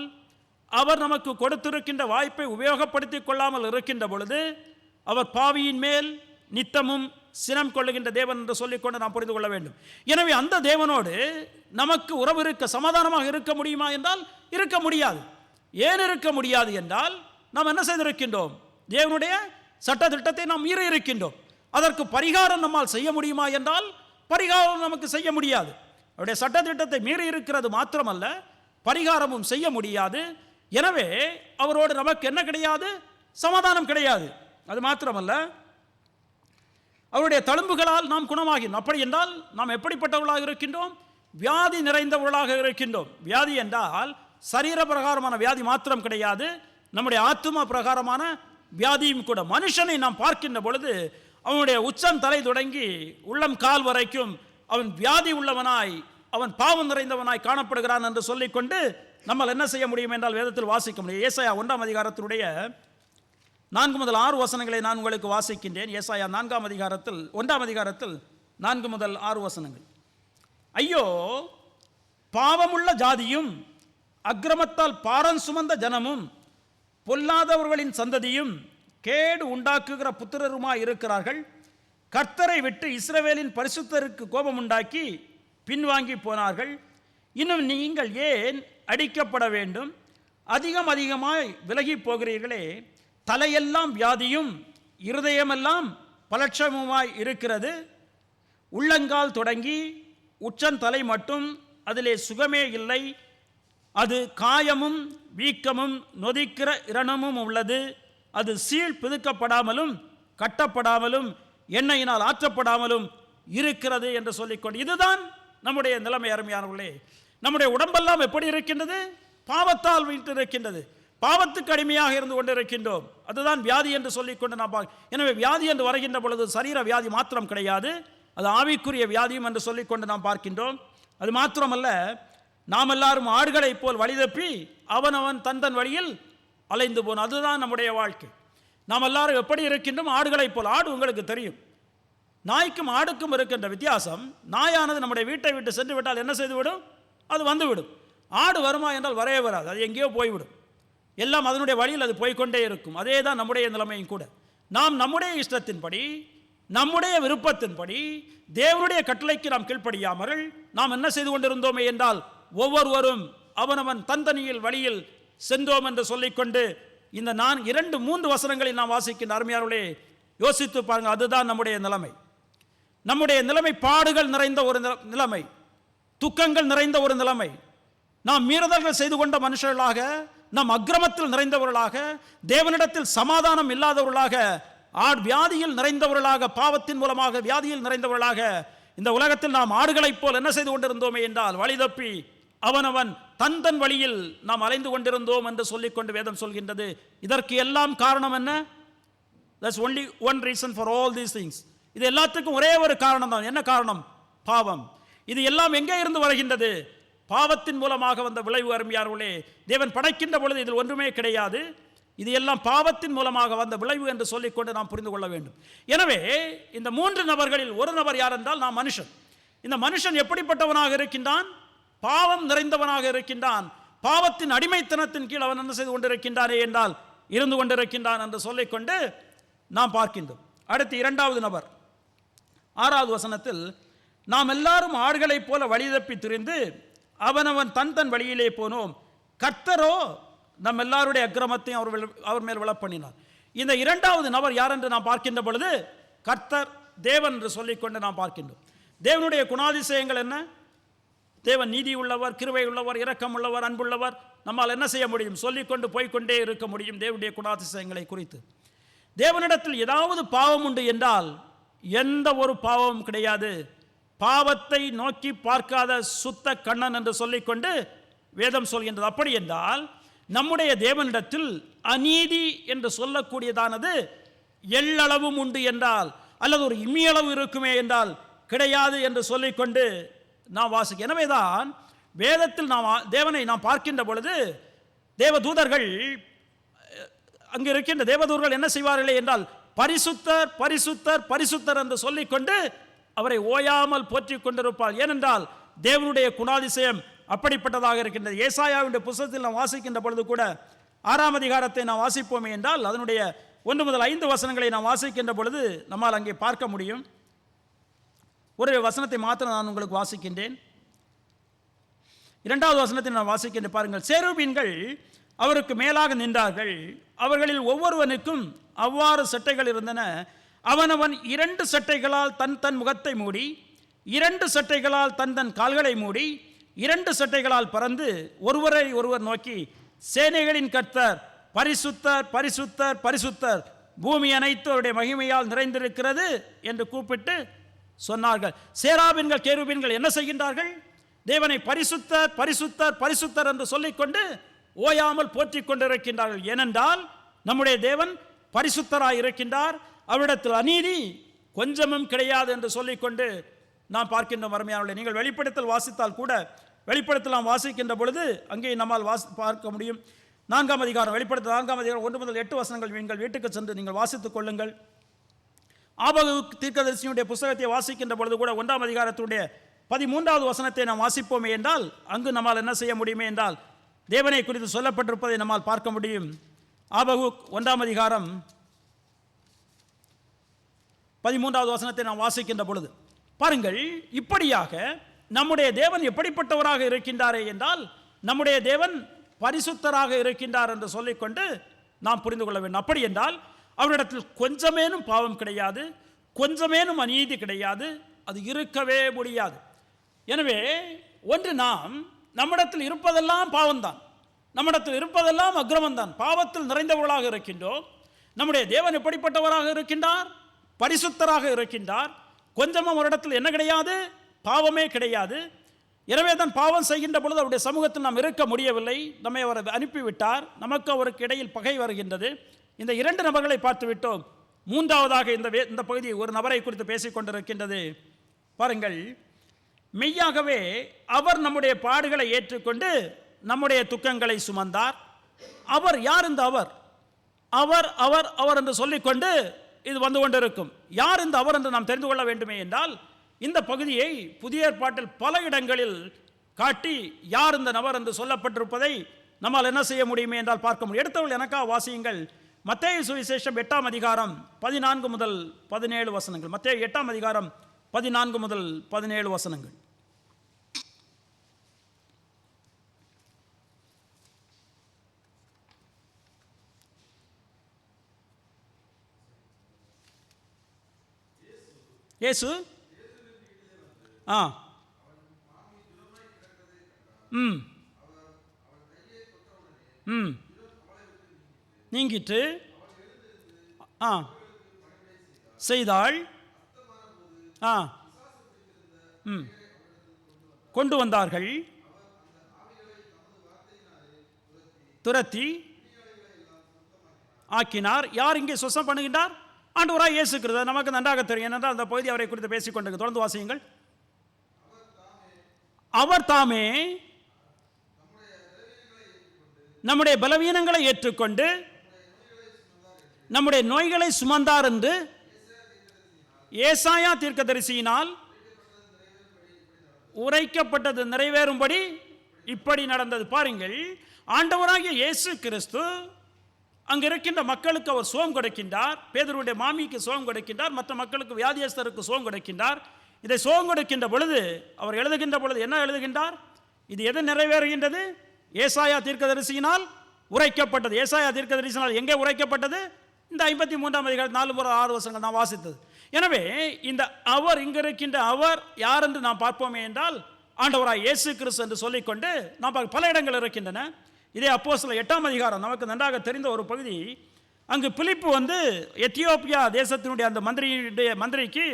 அவர் நமக்கு கொடுத்திருக்கின்ற வாய்ப்பை உபயோகப்படுத்திக் கொள்ளாமல் இருக்கின்ற பொழுது அவர் பாவியின் மேல் நித்தமும் சினம் கொள்ளுகின்ற தேவன் என்று சொல்லிக்கொண்டு நாம் புரிந்து கொள்ள வேண்டும். எனவே அந்த தேவனோடு நமக்கு உறவு இருக்க, சமாதானமாக இருக்க முடியுமா என்றால் இருக்க முடியாது. ஏன் இருக்க முடியாது என்றால் நாம் என்ன செய்திருக்கின்றோம்? தேவனுடைய சட்ட திட்டத்தை நாம் மீறி இருக்கின்றோம். அதற்கு பரிகாரம் நம்மால் செய்ய முடியுமா என்றால் பரிகாரம் நமக்கு செய்ய முடியாது. அவருடைய சட்ட திட்டத்தை மீறி இருக்கிறது மாத்திரமல்ல, பரிகாரமும் செய்ய முடியாது. எனவே அவரோடு நமக்கு என்ன கிடையாது? சமாதானம் கிடையாது. அது மாத்திரமல்ல, அவருடைய தழும்புகளால் நாம் குணமாகினோம். அப்படி என்றால் நாம் எப்படிப்பட்டவர்களாக இருக்கின்றோம்? வியாதி நிறைந்தவர்களாக இருக்கின்றோம். வியாதி என்றால் சரீர பிரகாரமான வியாதி மாத்திரம் கிடையாது, நம்முடைய ஆத்தும பிரகாரமான வியாதியும் கூட. மனுஷனை நாம் பார்க்கின்ற பொழுது அவனுடைய உச்சம் தலை தொடங்கி உள்ளம் கால் வரைக்கும் அவன் வியாதி உள்ளவனாய், அவன் பாவம் நிறைந்தவனாய் காணப்படுகிறான் என்று சொல்லிக்கொண்டு நம்மால் என்ன செய்ய முடியும் என்றால் வேதத்தில் வாசிக்க முடியும். ஏசாயா 1ஆம் அதிகாரத்தினுடைய 4 முதல் 6 வசனங்களை நான் உங்களுக்கு வாசிக்கின்றேன். ஏசாயா 4ஆம் அதிகாரத்தில் 1ஆம் அதிகாரத்தில் 4 முதல் 6 வசனங்கள். ஐயோ, பாவமுள்ள ஜாதியும் அக்கிரமத்தால் பாரம் சுமந்த ஜனமும் பொல்லாதவர்களின் சந்ததியும் கேடு உண்டாக்குகிற புத்திரருமாய் இருக்கிறார்கள். கர்த்தரை விட்டு இஸ்ரவேலின் பரிசுத்தருக்கு கோபம் உண்டாக்கி பின்வாங்கி போனார்கள். இன்னும் நீங்கள் ஏன் அடிக்கப்பட வேண்டும்? அதிகம் அதிகமாய் விலகி போகிறீர்களே. தலையெல்லாம் வியாதியும் இருதயமெல்லாம் பலட்சமுமாய் இருக்கிறது. உள்ளங்கால் தொடங்கி உச்சந்தலை மட்டும் அதிலே சுகமே இல்லை. அது காயமும் வீக்கமும் நொதிக்கிற இரணமும் உள்ளது. அது சீழ் பிதுக்கப்படாமலும் கட்டப்படாமலும் எண்ணெயினால் ஆற்றப்படாமலும் இருக்கிறது என்று சொல்லிக்கொண்டு, இதுதான் நம்முடைய நிலைமை. அருமையானவர்களே, நம்முடைய உடம்பெல்லாம் எப்படி இருக்கின்றது? பாவத்தால் வீட்டு இருக்கின்றது. பாவத்துக்கு அடிமையாக இருந்து கொண்டிருக்கின்றோம். அதுதான் வியாதி என்று சொல்லிக்கொண்டு நாம் எனவே வியாதி என்று வருகின்ற பொழுது சரீர வியாதி மாத்திரம் கிடையாது, அது ஆவிக்குரிய வியாதியும் என்று சொல்லிக்கொண்டு நாம் பார்க்கின்றோம். அது மாத்திரமல்ல, நாம் எல்லாரும் ஆடுகளை போல் வழிதப்பி அவனவன் தன் வழியில் அலைந்து போன, அதுதான் நம்முடைய வாழ்க்கை. நாம் எல்லாரும் எப்படி இருக்கின்றோம்? ஆடுகளை போல். ஆடு உங்களுக்கு தெரியும், நாய்க்கும் ஆடுக்கும் இருக்கின்ற வித்தியாசம், நாயானது நம்முடைய வீட்டை விட்டு சென்று விட்டால் என்ன செய்துவிடும்? அது வந்துவிடும். ஆடு வருமா என்றால் வரவே வராது, அது எங்கேயோ போய்விடும். எல்லாம் அதனுடைய வழியில் அது போய்கொண்டே இருக்கும். அதே தான் நம்முடைய நிலைமையும் கூட. நாம் நம்முடைய இஷ்டத்தின்படி, நம்முடைய விருப்பத்தின்படி, தேவனுடைய கட்டளைக்கு நாம் கீழ்ப்படியாமல் நாம் என்ன செய்து கொண்டிருந்தோமே என்றால் ஒவ்வொருவரும் அவனவன் தனியில் வழியில் சென்றோம் என்று சொல்லிக்கொண்டு இந்த 2-3 வசனங்களை நாம் வாசிக்கின்ற அருமையானவர்களே, யோசித்து பாருங்கள். அதுதான் நம்முடைய நிலைமை. நம்முடைய நிலைமை பாடுகள் நிறைந்த ஒரு நிலைமை, துக்கங்கள் நிறைந்த ஒரு நிலைமை. நாம் மீறுதல்கள் செய்து கொண்ட மனுஷர்களாக, நாம் அக்கிரமத்தில் நிறைந்தவர்களாக, தேவனிடத்தில் சமாதானம் இல்லாதவர்களாக, வியாதியில் நிறைந்தவர்களாக, பாவத்தின் மூலமாக வியாதியில் நிறைந்தவர்களாக இந்த உலகத்தில் நாம் ஆடுகளைப் போல் என்ன செய்து கொண்டிருந்தோமே என்றால் வழிதப்பி அவனவன் தன் வழியில் நாம் அலைந்து கொண்டிருந்தோம் என்று சொல்லிக்கொண்டு வேதம் சொல்கின்றது. இதற்கு எல்லாம் காரணம் என்ன? That's only one reason for all these things. இது எல்லாத்துக்கும் ஒரே ஒரு காரணம் தான். என்ன காரணம்? பாவம். இது எல்லாம் எங்கே இருந்து வருகின்றது? பாவத்தின் மூலமாக வந்த விளைவு. அருமையானவர்களே, தேவன் படைக்கின்ற பொழுது இதில் ஒன்றுமே கிடையாது. இது எல்லாம் பாவத்தின் மூலமாக வந்த விளைவு என்று சொல்லிக்கொண்டு நாம் புரிந்து கொள்ள வேண்டும். எனவே இந்த 3 நபர்களில் ஒரு நபர் யார் என்றால் நாம் மனுஷன். இந்த மனுஷன் எப்படிப்பட்டவனாக இருக்கின்றான்? பாவம் நிறைந்தவனாக இருக்கின்றான். பாவத்தின் அடிமைத்தனத்தின் கீழ் அவன் என்ன செய்து கொண்டிருக்கின்றானே என்றால் இருந்து கொண்டிருக்கின்றான் என்று சொல்லிக்கொண்டு நாம் பார்க்கின்றோம். அடுத்து 2வது நபர் 6வது வசனத்தில், நாம் எல்லாரும் ஆடுகளைப் போல வழிதப்பி திரிந்து அவனவன் தன் வழியிலே போனோம், கர்த்தரோ நம் எல்லாருடைய அக்கிரமத்தையும் அவர் மேல் விழப்பண்ணினார். இந்த 2வது நபர் யார் என்று நாம் பார்க்கின்ற பொழுது கர்த்தர், தேவன் என்று சொல்லிக்கொண்டு நாம் பார்க்கின்றோம். தேவனுடைய குணாதிசயங்கள் என்ன? தேவன் நீதி உள்ளவர், கிருபை உள்ளவர், இரக்கம் உள்ளவர், அன்புள்ளவர். நம்மால் என்ன செய்ய முடியும்? சொல்லிக்கொண்டு போய்கொண்டே இருக்க முடியும் தேவனுடைய குணாதிசயங்களை குறித்து. தேவனிடத்தில் ஏதாவது பாவம் உண்டு என்றால் எந்த ஒரு பாவமும் கிடையாது. பாவத்தை நோக்கி பார்க்காத சுத்த கண்ணன் என்று சொல்லிக்கொண்டு வேதம் சொல்கின்றது. அப்படி என்றால் நம்முடைய தேவனிடத்தில் அநீதி என்று சொல்லக்கூடியதானது எள்ளளவும் உண்டு என்றால், அல்லது ஒரு இம்மியளவு இருக்குமே என்றால் கிடையாது என்று சொல்லிக்கொண்டு நாம் வாசிக்க. எனவேதான் வேதத்தில் தேவனை நாம் பார்க்கின்ற பொழுது தேவதூதர்கள், அங்கு இருக்கின்ற தேவதூதர்கள் என்ன செய்வார்களே என்றால் பரிசுத்தர் பரிசுத்தர் பரிசுத்தர் என்று சொல்லிக்கொண்டு அவரை ஓயாமல் போற்றிக் கொண்டிருப்பார். ஏனென்றால் தேவனுடைய குணாதிசயம் அப்படிப்பட்டதாக இருக்கின்றது. ஏசாயாவுடைய புத்தகத்தில் நாம் வாசிக்கின்ற பொழுது கூட 6ஆம் அதிகாரத்தை நாம் வாசிப்போமே என்றால் அதனுடைய 1 முதல் 5 வசனங்களை நாம் வாசிக்கின்ற பொழுது நம்மால் அங்கே பார்க்க முடியும். ஒரு வசனத்தை மாத்திரம் நான் உங்களுக்கு வாசிக்கின்றேன். 2வது வசனத்தை நான் வாசிக்கின்ற பாருங்கள். சேருபீன்கள் அவருக்கு மேலாக நின்றார்கள், அவர்களில் ஒவ்வொருவனுக்கும் அவ்வாறு சட்டைகள் இருந்தன. அவனவன் 2 சட்டைகளால் தன் முகத்தை மூடி, 2 சட்டைகளால் தன் கால்களை மூடி, 2 சட்டைகளால் பறந்து ஒருவரை ஒருவர் நோக்கி, சேனைகளின் கர்த்தர் பரிசுத்தர் பரிசுத்தர் பரிசுத்தர், பூமி அனைத்து அவருடைய மகிமையால் நிறைந்திருக்கிறது என்று கூப்பிட்டு சொன்னார்கள். சேராபீன்கள் கேருபீன்கள் என்ன செய்கின்றார்கள்? தேவனை பரிசுத்தர் பரிசுத்தர் பரிசுத்தர் என்று சொல்லிக்கொண்டு ஓயாமல் போற்றிக் கொண்டிருக்கின்றார்கள். ஏனென்றால் நம்முடைய தேவன் பரிசுத்தராய் இருக்கின்றார், அவரிடத்தில் அநீதி கொஞ்சமும் கிடையாது என்று சொல்லிக்கொண்டு நாம் பார்க்கின்ற அருமையானவர்களே. நீங்கள் வெளிப்படுத்தல் வாசித்தால் கூட, வெளிப்படுத்தல் நாம் வாசிக்கின்ற பொழுது அங்கே நம்மால் பார்க்க முடியும். 4ஆம் அதிகாரம், வெளிப்படுத்தல் 4ஆம் அதிகாரம் 1 முதல் 8 வசனங்கள் நீங்கள் வீட்டுக்கு சென்று நீங்கள் வாசித்துக் கொள்ளுங்கள். ஆபகு தீர்க்கதரிசியுடைய புத்தகத்தை வாசிக்கின்ற பொழுது கூட 1ஆம் அதிகாரத்துடைய 13வது வசனத்தை நாம் வாசிப்போமே என்றால் அங்கு நம்மால் என்ன செய்ய முடியுமே என்றால் தேவனை குறித்து சொல்லப்பட்டிருப்பதை நம்மால் பார்க்க முடியும். ஆபகு 1ஆம் அதிகாரம் 13வது வசனத்தை நாம் வாசிக்கின்ற பொழுது பாருங்கள், இப்படியாக நம்முடைய தேவன் எப்படிப்பட்டவராக இருக்கின்றாரே என்றால் நம்முடைய தேவன் பரிசுத்தராக இருக்கின்றார் என்று சொல்லிக்கொண்டு நாம் புரிந்து கொள்ள வேண்டும். அப்படி என்றால் அவரிடத்தில் கொஞ்சமேனும் பாவம் கிடையாது, கொஞ்சமேனும் அநீதி கிடையாது, அது இருக்கவே முடியாது. எனவே ஒன்று, நாம் நம்மிடத்தில் இருப்பதெல்லாம் பாவம்தான், நம்மிடத்தில் இருப்பதெல்லாம் அக்கிரமம்தான், பாவத்தில் நிறைந்தவர்களாக இருக்கின்றோம். நம்முடைய தேவன் எப்படிப்பட்டவராக இருக்கின்றார்? பரிசுத்தராக இருக்கின்றார். கொஞ்சமும் ஒரு இடத்தில் என்ன கிடையாது? பாவமே கிடையாது. எனவே தான் பாவம் செய்கின்ற பொழுது அவருடைய சமூகத்தில் நாம் இருக்க முடியவில்லை, நம்மை அவர் அனுப்பிவிட்டார், நமக்கு அவருக்கு இடையில் பகை வருகின்றது. இந்த 2 நபர்களை பார்த்து விட்டோம். மூன்றாவதாக இந்த பகுதி ஒரு நபரை குறித்து பேசிக் கொண்டிருக்கின்றது. பாருங்கள், மெய்யாகவே அவர் நம்முடைய பாடுகளை ஏற்றுக்கொண்டு நம்முடைய துக்கங்களை சுமந்தார். அவர் யார்? இந்த அவர் அவர் அவர் அவர் என்று சொல்லிக்கொண்டு இது வந்து கொண்டிருக்கும். யார் இந்த அவர் என்று நாம் தெரிந்து கொள்ள வேண்டுமே என்றால் இந்த பகுதியை புதிய ஏற்பாட்டில் பல இடங்களில் காட்டி யார் இந்த நபர் என்று சொல்லப்பட்டிருப்பதை நம்மால் என்ன செய்ய முடியுமே என்றால் பார்க்க முடியும். எடுத்தவர்கள் எனக்காக வாசியுங்கள். மத்தேயு சுவிசேஷம் 8ஆம் அதிகாரம் 14 முதல் 17 வசனங்கள். மத்தேயு 8ஆம் அதிகாரம் 14 முதல் 17 வசனங்கள். இயேசு நீங்கிட்டு செய்தாள். கொண்டு வந்தார்கள், துரத்தி ஆக்கினார். யார் இங்கே சுத்தம் பண்ணுகின்றார்? ஆண்டவராய் இயேசு கிறிஸ்து. நமக்கு நன்றாக தெரியும், ஏனென்றால் அந்த பகுதி அவரை குறித்து பேசிக் கொண்டிருக்க. தொடர்ந்து வாசியுங்கள். அவர் தாமே நம்முடைய பலவீனங்களை ஏற்றுக்கொண்டு நம்முடைய நோய்களை சுமந்தார் என்று ஏசாயா தீர்க்கதரிசியினால் உரைக்கப்பட்டது நிறைவேறும்படி இப்படி நடந்தது. பாருங்கள், ஆண்டவராகிய இயேசு கிறிஸ்து அங்கு இருக்கின்ற மக்களுக்கு அவர் சுகம் கொடுக்கின்றார். பேதுருடைய மாமிக்கு சுகம் கொடுக்கின்றார், மற்ற மக்களுக்கு வியாதியஸ்தருக்கு சுகம் கொடுக்கின்றார். இதை சுகம் கொடுக்கின்ற பொழுது அவர் எழுதுகின்ற பொழுது என்ன எழுதுகின்றார்? இது எது நிறைவேறுகின்றது? ஏசாயா தீர்க்கதரிசியினால் உரைக்கப்பட்டது. ஏசாயா தீர்க்கதரிசியினால் எங்கே உரைக்கப்பட்டது? இந்த 53ஆம் அதிகாரம் 4-6 வசனங்கள் நான் வாசித்தது. எனவே இந்த அவர், இங்கு இருக்கின்ற அவர் யார் என்று நாம் பார்ப்போமே என்றால் ஆண்டவராய் இயேசு கிறிஸ்து என்று சொல்லிக்கொண்டு நாம் பல இடங்கள் இருக்கின்றன. இதே அப்போஸ்தலர் 8ஆம் அதிகாரம் நமக்கு நன்றாக தெரிந்த ஒரு பகுதி. அங்கு பிலிப்பு எத்தியோப்பியா தேசத்தினுடைய அந்த மந்திரிக்கு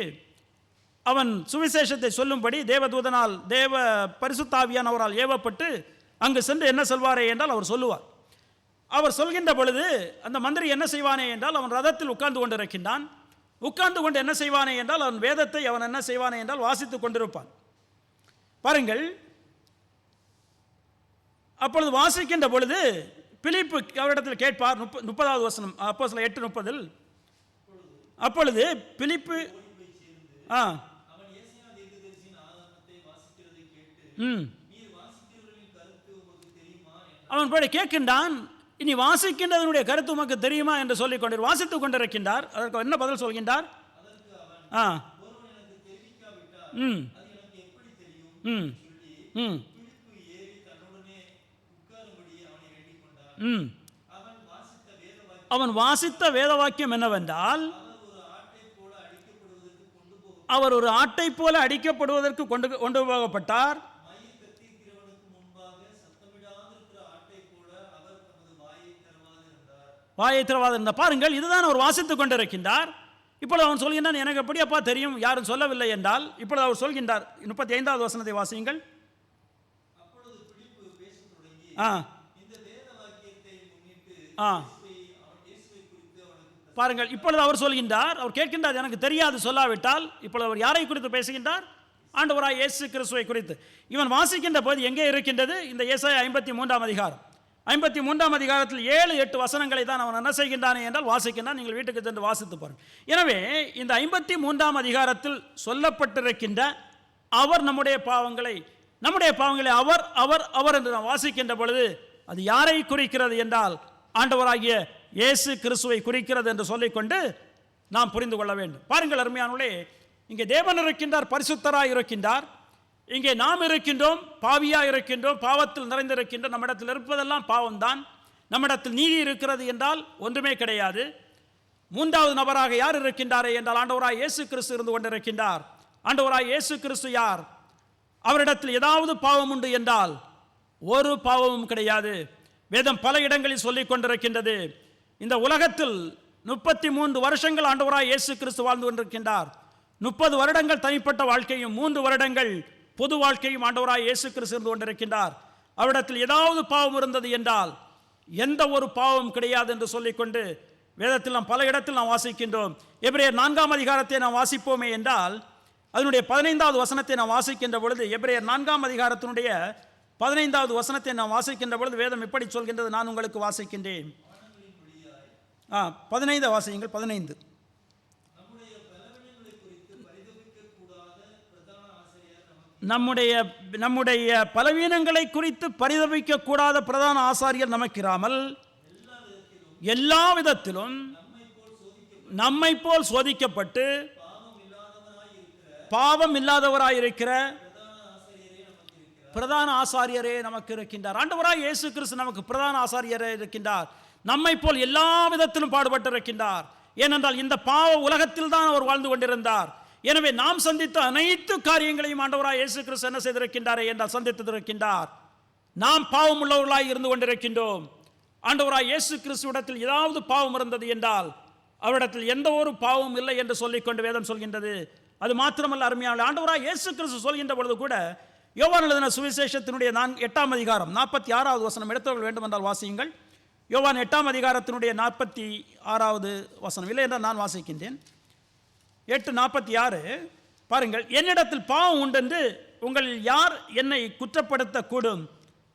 அவன் சுவிசேஷத்தை சொல்லும்படி தேவதூதனால் தேவ பரிசுத்தாவியானவரால் ஏவப்பட்டு அங்கு சென்று என்ன சொல்வாரே என்றால் அவர் சொல்லுவார். அவர் சொல்கின்ற பொழுது அந்த மந்திரி என்ன செய்வானே என்றால் அவன் ரதத்தில் உட்கார்ந்து கொண்டு இருக்கின்றான். உட்கார்ந்து கொண்டு என்ன செய்வானே என்றால் அவன் வேதத்தை அவன் என்ன செய்வானே என்றால் வாசித்துக் கொண்டிருப்பான். பாருங்கள், அப்பொழுது வாசிக்கின்ற பொழுது பிலிப்பு அவரிடத்தில் கேட்பார். 30வது வசனம் அப்போஸ்தலர் 8:30. அப்பொழுது பிலிப்பு அவன் போய் கேட்கின்றான், இனி வாசிக்கின்றதனுடைய கருத்து உமக்கு தெரியுமா என்று சொல்லிக் கொண்டு வாசித்துக் கொண்டிருக்கின்றார். அதற்கு என்ன பதில் சொல்கின்றார்? அவன் வாசித்த வேத வாக்கியம் என்னவென்றால், அவர் ஒரு ஆட்டை போல அடிக்கப்படுவதற்கு கொண்டு போகப்பட்டார். வாயை திறவாது இருந்தார். பாருங்கள், இதுதான் அவர் வாசித்துக் கொண்டிருக்கின்றார். இப்பொழுது அவன் சொல்கின்றான், எனக்கு எப்படியப்பா தெரியும், யாரும் சொல்லவில்லை என்றால். இப்பொழுது அவர் சொல்கின்றார். 35வது வசனத்தை வாசியுங்கள். பாருங்கள், இப்பொழுது அவர் சொல்கின்றார், அவர் கேட்கின்றார், எனக்கு தெரியாது சொல்லாவிட்டால். இப்பொழுது அவர் யாரை குறித்து பேசுகின்றார்? ஆண்டவராய் இயேசு கிறிஸ்துவை குறித்து இவன் வாசிக்கின்ற போது எங்கே இருக்கின்றது? இந்த ஏசாயா 53ஆம் அதிகாரம். 53ஆம் அதிகாரத்தில் 7-8 வசனங்களை தான் அவன் என்ன செய்கின்றானே என்றால் வாசிக்கின்றான். நீங்கள் வீட்டுக்கு சென்று வாசித்து பாருங்கள். எனவே இந்த 53ஆம் அதிகாரத்தில் சொல்லப்பட்டிருக்கின்ற அவர் நம்முடைய பாவங்களை அவர் அவர் அவர் என்று நாம் வாசிக்கின்ற பொழுது அது யாரை குறிக்கிறது என்றால் ஆண்டவராகிய இயேசு கிறிஸ்துவை குறிக்கிறது என்று சொல்லிக்கொண்டு நாம் புரிந்து கொள்ள வேண்டும். பாருங்கள் அருமையானவர்களே, இங்கே தேவன் இருக்கின்றார், பரிசுத்தராய் இருக்கின்றார். இங்கே நாம் இருக்கின்றோம், பாவியாக இருக்கின்றோம், பாவத்தில் நிறைந்திருக்கின்ற. நம்மிடத்தில் இருப்பதெல்லாம் பாவம்தான். நம்மிடத்தில் நீதி இருக்கிறது என்றால் ஒன்றுமே கிடையாது. மூன்றாவது நபராக யார் இருக்கின்றாரே என்றால் ஆண்டவராய் இயேசு கிறிஸ்து இருந்து கொண்டிருக்கின்றார். ஆண்டவராய் இயேசு கிறிஸ்து யார்? அவரிடத்தில் ஏதாவது பாவம் உண்டு என்றால் ஒரு பாவமும் கிடையாது. வேதம் பல இடங்களில் சொல்லிக் கொண்டிருக்கின்றது. இந்த உலகத்தில் 33 வருஷங்கள் ஆண்டவராய் இயேசு கிறிஸ்து வாழ்ந்து கொண்டிருக்கின்றார். 30 வருடங்கள் தனிப்பட்ட வாழ்க்கையும் 3 வருடங்கள் பொது வாழ்க்கையும் ஆண்டவராய் இயேசு கிறிஸ்து இருந்து கொண்டிருக்கின்றார். அவரிடத்தில் ஏதாவது பாவம் இருந்தது என்றால் எந்த ஒரு பாவம் கிடையாது என்று சொல்லிக்கொண்டு வேதத்தில் நாம் பல இடத்தில் நாம் வாசிக்கின்றோம். எபிரேயர் 4ஆம் அதிகாரத்தை நாம் வாசிப்போமே என்றால் அதனுடைய 15வது வசனத்தை நாம் வாசிக்கின்ற பொழுது, எபிரேயர் 4ஆம் அதிகாரத்தினுடைய 15வது வசனத்தை நாம் வாசிக்கின்ற பொழுது வேதம் எப்படி சொல்கின்றது? நான் உங்களுக்கு வாசிக்கின்றேன். 15 வாசியுங்கள். 15. நம்முடைய பலவீனங்களை குறித்து பரிதபிக்க கூடாத பிரதான ஆசாரியர் நமக்கிராமல் எல்லா விதத்திலும் நம்மை போல் சோதிக்கப்பட்டு பாவம் இல்லாதவராயிருக்கிற பிரதான ஆசாரியரே நமக்கு இருக்கின்றார். ஆண்டவராய் இயேசு கிறிஸ்து நமக்கு பிரதான ஆசாரியரே இருக்கின்றார். நம்மை போல் எல்லா விதத்திலும் பாடுபட்டு இருக்கின்றார். ஏனென்றால் இந்த பாவ உலகத்தில் தான் அவர் வாழ்ந்து கொண்டிருந்தார். எனவே நாம் சந்தித்த அனைத்து காரியங்களையும் ஆண்டவராய் இயேசு கிறிஸ்து என்ன செய்திருக்கின்றாரே என்றால் சந்தித்திருக்கின்றார். நாம் பாவம் உள்ளவர்களாய் இருந்து கொண்டிருக்கின்றோம். ஆண்டவராய் இயேசு கிறிஸ்துவிடத்தில் ஏதாவது பாவம் இருந்தது என்றால் அவரிடத்தில் எந்த ஒரு பாவமும் இல்லை என்று சொல்லிக்கொண்டு வேதம் சொல்கின்றது. அது மாத்திரமல்ல அருமையான ஆண்டவராய் இயேசு கிறிஸ்து சொல்கின்ற பொழுது கூட யோவான் எழுதின சுவிசேஷத்தினுடைய 8ஆம் அதிகாரம் 46வது வசனம் எடுத்தவர்கள் வேண்டும் என்றால் வாசியுங்கள். யோவான் 8ஆம் அதிகாரத்தினுடைய 46வது வசனம். இல்லை என்றால் நான் வாசிக்கின்றேன். 8:46 பாருங்கள். என்னிடத்தில் பாவம் உண்டென்று உங்களில் யார் என்னை குற்றப்படுத்தக்கூடும்?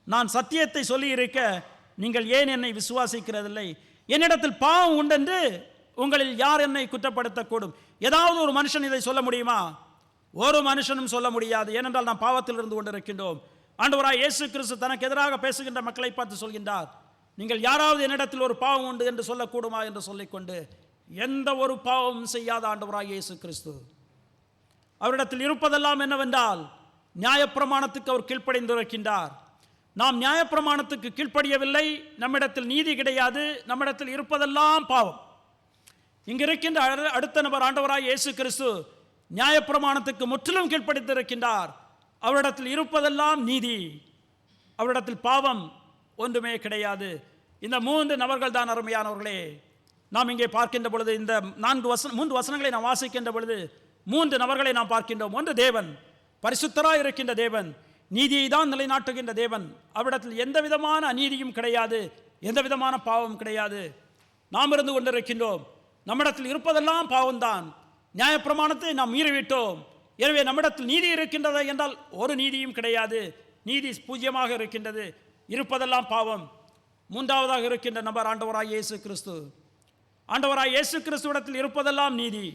நான் சத்தியத்தை சொல்லி இருக்க நீங்கள் ஏன் என்னை விசுவாசிக்கிறதில்லை? என்னிடத்தில் பாவம் உண்டென்று உங்களில் யார் என்னை குற்றப்படுத்தக்கூடும்? ஏதாவது ஒரு மனுஷன் இதை சொல்ல முடியுமா? ஒரு மனுஷனும் சொல்ல முடியாது. ஏனென்றால் நாம் பாவத்தில் இருந்து கொண்டிருக்கின்றோம். ஆண்டவராய் இயேசு கிறிஸ்து தனக்கு எதிராக பேசுகின்ற மக்களை பார்த்து சொல்கின்றார், நீங்கள் யாராவது என்னிடத்தில் ஒரு பாவம் உண்டு என்று சொல்லக்கூடுமா என்று சொல்லிக்கொண்டு எந்த ஒரு பாவமும் செய்யாத ஆண்டவராய் இயேசு கிறிஸ்து. அவரிடத்தில் இருப்பதெல்லாம் என்னவென்றால் நியாயப்பிரமாணத்துக்கு அவர் கீழ்ப்படிந்திருக்கின்றார். நாம் நியாயப்பிரமாணத்துக்கு கீழ்ப்படியவில்லை. நம்மிடத்தில் நீதி கிடையாது. நம்மிடத்தில் இருப்பதெல்லாம் பாவம். இங்கு இருக்கின்ற அடுத்த நபர் ஆண்டவராய் இயேசு கிறிஸ்து நியாயப்பிரமாணத்துக்கு முற்றிலும் கீழ்ப்படித்திருக்கின்றார். அவரிடத்தில் இருப்பதெல்லாம் நீதி. அவரிடத்தில் பாவம் ஒன்றுமே கிடையாது. இந்த 3 நபர்கள் தான் அருமையானவர்களே. நாம் இங்கே பார்க்கின்ற பொழுது இந்த 3 வசனங்களை நாம் வாசிக்கின்ற பொழுது 3 நபர்களை நாம் பார்க்கின்றோம். ஒன்று தேவன், பரிசுத்தராய் இருக்கின்ற தேவன், நீதியை தான் நிலைநாட்டுகின்ற தேவன். அவரிடத்தில் எந்த விதமான அநீதியும் கிடையாது, எந்த விதமான பாவமும் கிடையாது. நாம் இருந்து கொண்டிருக்கின்றோம். நம்மிடத்தில் இருப்பதெல்லாம் பாவம்தான். நியாயப்பிரமாணத்தை நாம் மீறிவிட்டோம். எனவே நம்மிடத்தில் நீதி இருக்கின்றது என்றால் ஒரு நீதியும் கிடையாது. நீதி பூஜ்யமாக இருக்கின்றது. இருப்பதெல்லாம் பாவம். 3ஆவதாக இருக்கின்ற நபர் ஆண்டவராய் இயேசு கிறிஸ்து. ஆண்டவராய் இயேசு கிறிஸ்துவிடத்தில் இருப்பதெல்லாம் நீதி.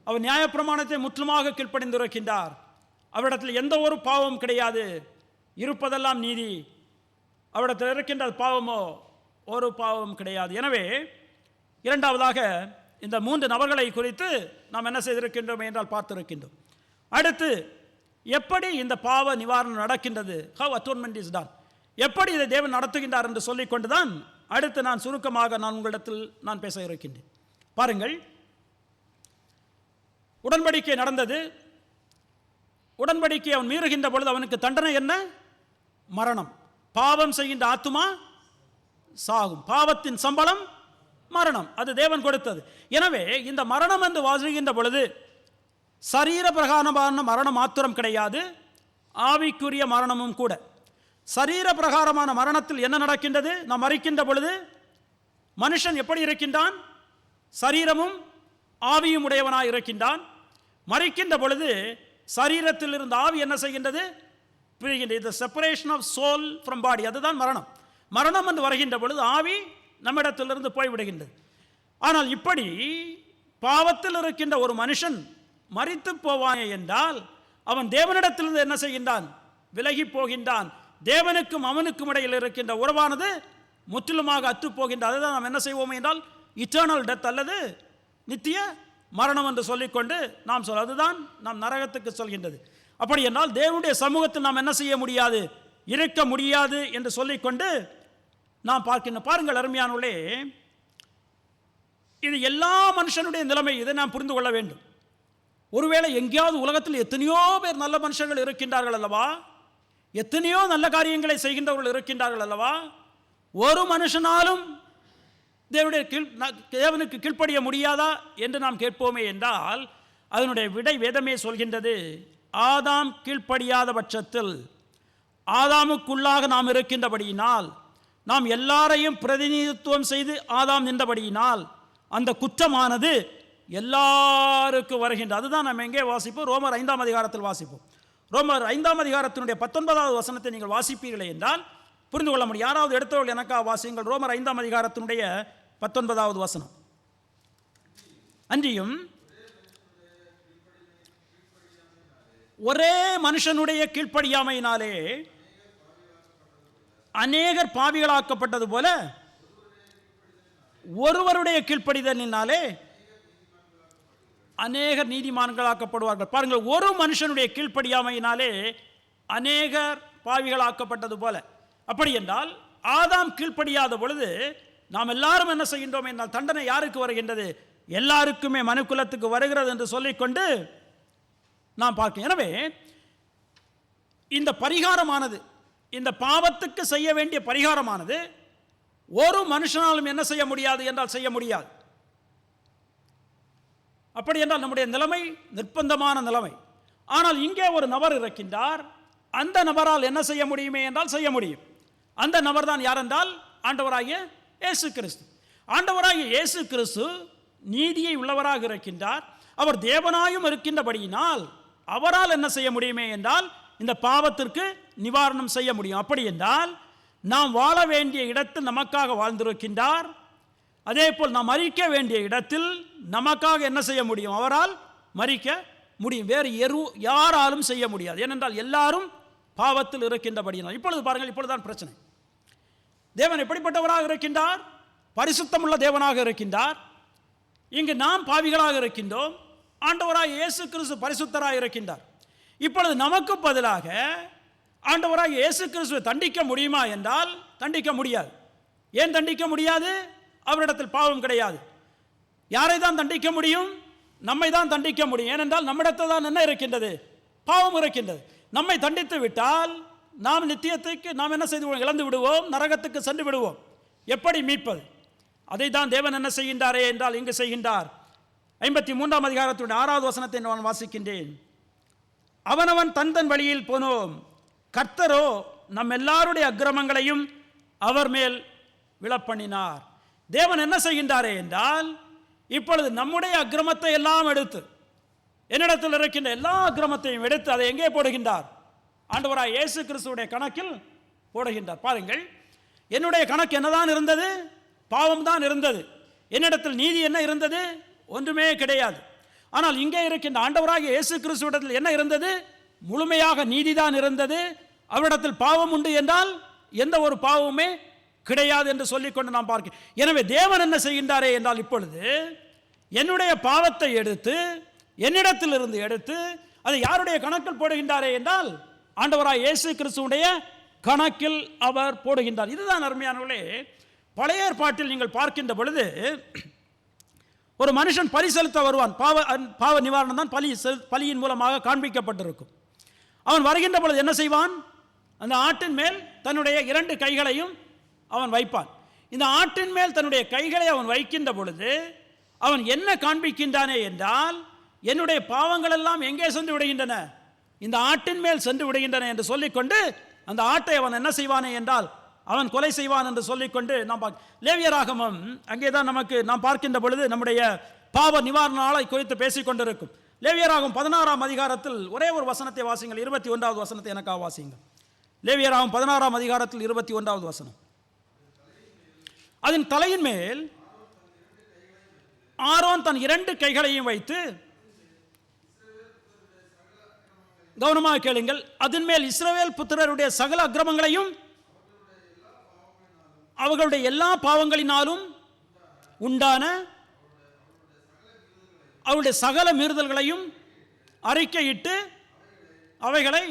அவர் நியாயப்பிரமாணத்தை முற்றுமாக கீழ்ப்படிந்திருக்கின்றார். அவரிடத்தில் எந்த ஒரு பாவமும் கிடையாது. இருப்பதெல்லாம் நீதி. அவரிடத்தில் இருக்கின்ற பாவமோ ஒரு பாவமும் கிடையாது. எனவே 2ஆவதாக இந்த 3 நபர்களை குறித்து நாம் என்ன செய்திருக்கின்றோம் என்றால் பார்த்திருக்கின்றோம். அடுத்து எப்படி இந்த பாவ நிவாரணம் நடக்கின்றது, ஹவ் அட்டோன்மெண்ட் இஸ் டன், எப்படி இதை தேவன் நடத்துகின்றார் என்று சொல்லிக்கொண்டுதான் அடுத்து நான் சுருக்கமாக உங்களிடத்தில் நான் பேச இருக்கின்றேன். பாருங்கள், உடன்படிக்கை நடந்தது. உடன்படிக்கை அவன் மீறுகின்ற பொழுது அவனுக்கு தண்டனை என்ன? மரணம். பாவம் செய்கின்ற ஆத்துமா சாகும். பாவத்தின் சம்பளம் மரணம். அது தேவன் கொடுத்தது. எனவே இந்த மரணம் என்று வாசிக்கின்ற பொழுது சரீர பிரகாரமான மரணம் மாத்திரம் கிடையாது, ஆவிக்குரிய மரணமும் கூட. சரீர பிரகாரமான மரணத்தில் என்ன நடக்கின்றது? நாம் மரிக்கின்ற பொழுது மனுஷன் எப்படி இருக்கின்றான்? சரீரமும் ஆவியும் உடையவனாய் இருக்கின்றான். மரிக்கின்ற பொழுது சரீரத்தில் இருந்த ஆவி என்ன செய்கின்றது? பிரிகின்றது. இந்த செப்பரேஷன் ஆஃப் சோல் ஃப்ரம் பாடி, அதுதான் மரணம். மரணம் என்று வருகின்ற பொழுது ஆவி நம்மிடத்திலிருந்து போய்விடுகின்றது. ஆனால் இப்படி பாவத்தில் இருக்கின்ற ஒரு மனுஷன் மரித்து போவானே என்றால் அவன் தேவனிடத்திலிருந்து என்ன செய்கின்றான்? விலகி போகின்றான். தேவனுக்கும் அவனுக்கும் இடையில் இருக்கின்ற உறவானது முற்றிலுமாக அற்று போகின்றது. அதுதான் நாம் என்ன செய்வோம் என்றால் இட்டர்னல் டெத் அல்லது நித்திய மரணம் என்று சொல்லிக்கொண்டு நாம் அதுதான் நாம் நரகத்துக்கு சொல்கின்றது. அப்படி என்றால் தேவனுடைய சமூகத்தில் நாம் என்ன செய்ய முடியாது? இருக்க முடியாது என்று சொல்லிக்கொண்டு நாம் பார்க்கின்ற பாருங்கள் அருமையானவர்களே, இது எல்லா மனுஷனுடைய நிலைமை. இதை நாம் புரிந்து கொள்ள வேண்டும். ஒருவேளை எங்கேயாவது உலகத்தில் எத்தனையோ பேர் நல்ல மனுஷர்கள் இருக்கின்றார்கள் அல்லவா? எத்தனையோ நல்ல காரியங்களை செய்கின்றவர்கள் இருக்கின்றார்கள் அல்லவா? ஒரு மனுஷனாலும் தேவனுக்கு கீழ்ப்படிய முடியாதா என்று நாம் கேட்போமே என்றால் அதனுடைய விடை வேதமே சொல்கின்றது. ஆதாம் கீழ்ப்படியாத பட்சத்தில், ஆதாமுக்குள்ளாக நாம் இருக்கின்றபடியினால், நாம் எல்லாரையும் பிரதிநிதித்துவம் செய்து ஆதாம் நின்றபடியினால் அந்த குற்றமானது எல்லாருக்கும் வருகின்றது. அதுதான் நம்ம எங்கே வாசிப்போம்? ரோமர் 5ஆம் அதிகாரத்தில் வாசிப்போம். ரோமர் 5ஆம் அதிகாரத்தினுடைய 19வது வசனத்தை நீங்கள் வாசிப்பீர்களே என்றால் புரிந்து கொள்ள முடியும். யாராவது எடுத்தவர்கள் எனக்காக வாசியுங்கள். ரோமர் 5ஆம் அதிகாரத்தினுடைய 19வது வசனம். அன்றியும் ஒரே மனுஷனுடைய கீழ்ப்படியாமையினாலே அநேகர் பாவிகளாக்கப்பட்டது போல ஒருவருடைய கீழ்ப்படிதலினாலே அநேகர் நீதிமான்களாக்கப்படுவார்கள். பாருங்கள், ஒரு மனுஷனுடைய கீழ்ப்படியாமையினாலே அநேகர் பாவிகளாக்கப்பட்டது போல. அப்படி என்றால் ஆதாம் கீழ்ப்படியாத பொழுது நாம் எல்லாரும் என்ன செய்கின்றோம் என்றால் தண்டனை யாருக்கு வருகின்றது? எல்லாருக்குமே மனுக்குலத்துக்கு வருகிறது என்று சொல்லிக்கொண்டு நாம் பார்க்கிறோம். எனவே இந்த பரிகாரமானது, இந்த பாவத்துக்கு செய்ய வேண்டிய பரிகாரமானது ஒரு மனுஷனாலும் என்ன செய்ய முடியாது என்றால் செய்ய முடியாது. அப்படி என்றால் நம்முடைய நிலைமை நிர்பந்தமான நிலைமை. ஆனால் இங்கே ஒரு நபர் இருக்கின்றார். அந்த நபரால் என்ன செய்ய முடியுமே என்றால் செய்ய முடியும். அந்த நபர் தான் யார் என்றால் ஆண்டவராகிய இயேசு கிறிஸ்து. ஆண்டவராகிய இயேசு கிறிஸ்து நீதியை உள்ளவராக இருக்கின்றார். அவர் தேவனாயும் இருக்கின்றபடியினால் அவரால் என்ன செய்ய முடியுமே என்றால் இந்த பாவத்திற்கு நிவாரணம் செய்ய முடியும். அப்படி என்றால் நாம் வாழ வேண்டிய இடத்தில் நமக்காக வாழ்ந்திருக்கின்றார். அதே போல் நாம் மரிக்க வேண்டிய இடத்தில் நமக்காக என்ன செய்ய முடியும்? அவரால் மரிக்க முடியும். வேறு யாராலும் செய்ய முடியாது. ஏனென்றால் எல்லாரும் பாவத்தில் இருக்கின்றபடியினால். இப்பொழுது பாருங்கள், இப்பொழுதுதான் பிரச்சனை. தேவன் எப்படிப்பட்டவராக இருக்கின்றார்? பரிசுத்தமுள்ள தேவனாக இருக்கின்றார். இங்கு நாம் பாவிகளாக இருக்கின்றோம். ஆண்டவராக இயேசு கிறிஸ்து பரிசுத்தராக இருக்கின்றார். இப்பொழுது நமக்கு பதிலாக ஆண்டவராக இயேசு கிறிஸ்துவை தண்டிக்க முடியுமா என்றால் தண்டிக்க முடியாது. ஏன் தண்டிக்க முடியாது? அவரிடத்தில் பாவம் கிடையாது. யாரை தான் தண்டிக்க முடியும்? நம்மை தான் தண்டிக்க முடியும். ஏனென்றால் நம்மிடத்தில் தான் என்ன இருக்கின்றது? பாவம் இருக்கின்றது. நம்மை தண்டித்து விட்டால் நாம் நித்தியத்துக்கு நாம் என்ன செய்து இழந்து விடுவோம், நரகத்துக்கு சென்று விடுவோம். எப்படி மீட்பது? அதை தான் தேவன் என்ன செய்கின்றாரே என்றால் இங்கு செய்கின்றார். 53ஆம் அதிகாரத்துடைய 6வது வசனத்தை நான் வாசிக்கின்றேன். அவனவன் தன் வழியில் போனோம், கர்த்தரோ நம் எல்லாருடைய அக்கிரமங்களையும் அவர் மேல் விழப்பண்ணினார். தேவன் என்ன செய்கின்றாரே என்றால் இப்பொழுது நம்முடைய அக்கிரமத்தை எல்லாம் எடுத்து, என்னிடத்தில் இருக்கின்ற எல்லா அக்கிரமத்தையும் எடுத்து அதை எங்கே போடுகின்றார்? ஆண்டவராய் இயேசு கிறிஸ்துவுடைய கணக்கில் போடுகின்றார். பாருங்கள், என்னுடைய கணக்கு என்னதான் இருந்தது? பாவம் தான் இருந்தது. என்னிடத்தில் நீதி என்ன இருந்தது? ஒன்றுமே கிடையாது. ஆனால் இங்கே இருக்கின்ற ஆண்டவராகிய இயேசு கிறிஸ்துவிடத்தில் என்ன இருந்தது? முழுமையாக நீதிதான் இருந்தது. அவரிடத்தில் பாவம் உண்டு என்றால் எந்த ஒரு பாவமுமே கிடையாது என்று சொல்லிக்கொண்டு நாம் பார்க்கிறோம். எனவே தேவன் என்ன செய்கின்றாரே என்றால் இப்பொழுது என்னுடைய பாவத்தை எடுத்து, என்னிடத்தில் இருந்து எடுத்து அதை யாருடைய கணக்கில் போடுகின்றாரே என்றால் ஆண்டவராய் இயேசு கிறிஸ்துவுடைய கணக்கில் அவர் போடுகின்றார். இதுதான் அருமையானவர்களே, பழைய ஏற்பாட்டில் நீங்கள் பார்க்கின்ற பொழுது ஒரு மனுஷன் பலி செலுத்த வருவான். பாவ நிவாரணம் தான் பலியின் மூலமாக காண்பிக்கப்பட்டிருக்கும். அவன் வருகின்ற பொழுது என்ன செய்வான்? அந்த ஆட்டின் மேல் தன்னுடைய 2 கைகளையும் அவன் வைப்பான். இந்த ஆட்டின் மேல் தன்னுடைய கைகளை அவன் வைக்கின்ற பொழுது அவன் என்ன காண்பிக்கின்றானே என்றால் என்னுடைய பாவங்கள் எல்லாம் எங்கே சென்று விடுகின்றன? இந்த ஆட்டின் மேல் சென்று விடுகின்றன என்று சொல்லிக்கொண்டு அந்த ஆட்டை அவன் என்ன செய்வானே என்றால் அவன் கொலை செய்வான் என்று சொல்லிக்கொண்டு நாம் லேவியராகமம் அங்கே தான் நமக்கு நாம் பார்க்கின்ற பொழுது நம்முடைய பாவ நிவாரண நாளை குறித்து பேசிக்கொண்டிருக்கும். லேவியராகும் 16ஆம் அதிகாரத்தில் ஒரே ஒரு வசனத்தை வாசிங்கள். 21வது வசனத்தை எனக்காக வாசிங்கள். லேவியராகும் 16ஆம் அதிகாரத்தில் 21வது வசனம். அதன் தலையின் மேல் ஆரோன் தன் 2 கைகளையும் வைத்து, கவனமாக கேளுங்கள், அதன் மேல் இஸ்ரவேல் புத்திரருடைய சகல அக்கிரமங்களையும் அவர்களுடைய எல்லா பாவங்களினாலும் உண்டான அவருடைய சகல மீறுதல்களையும் அறிக்கையிட்டு அவைகளை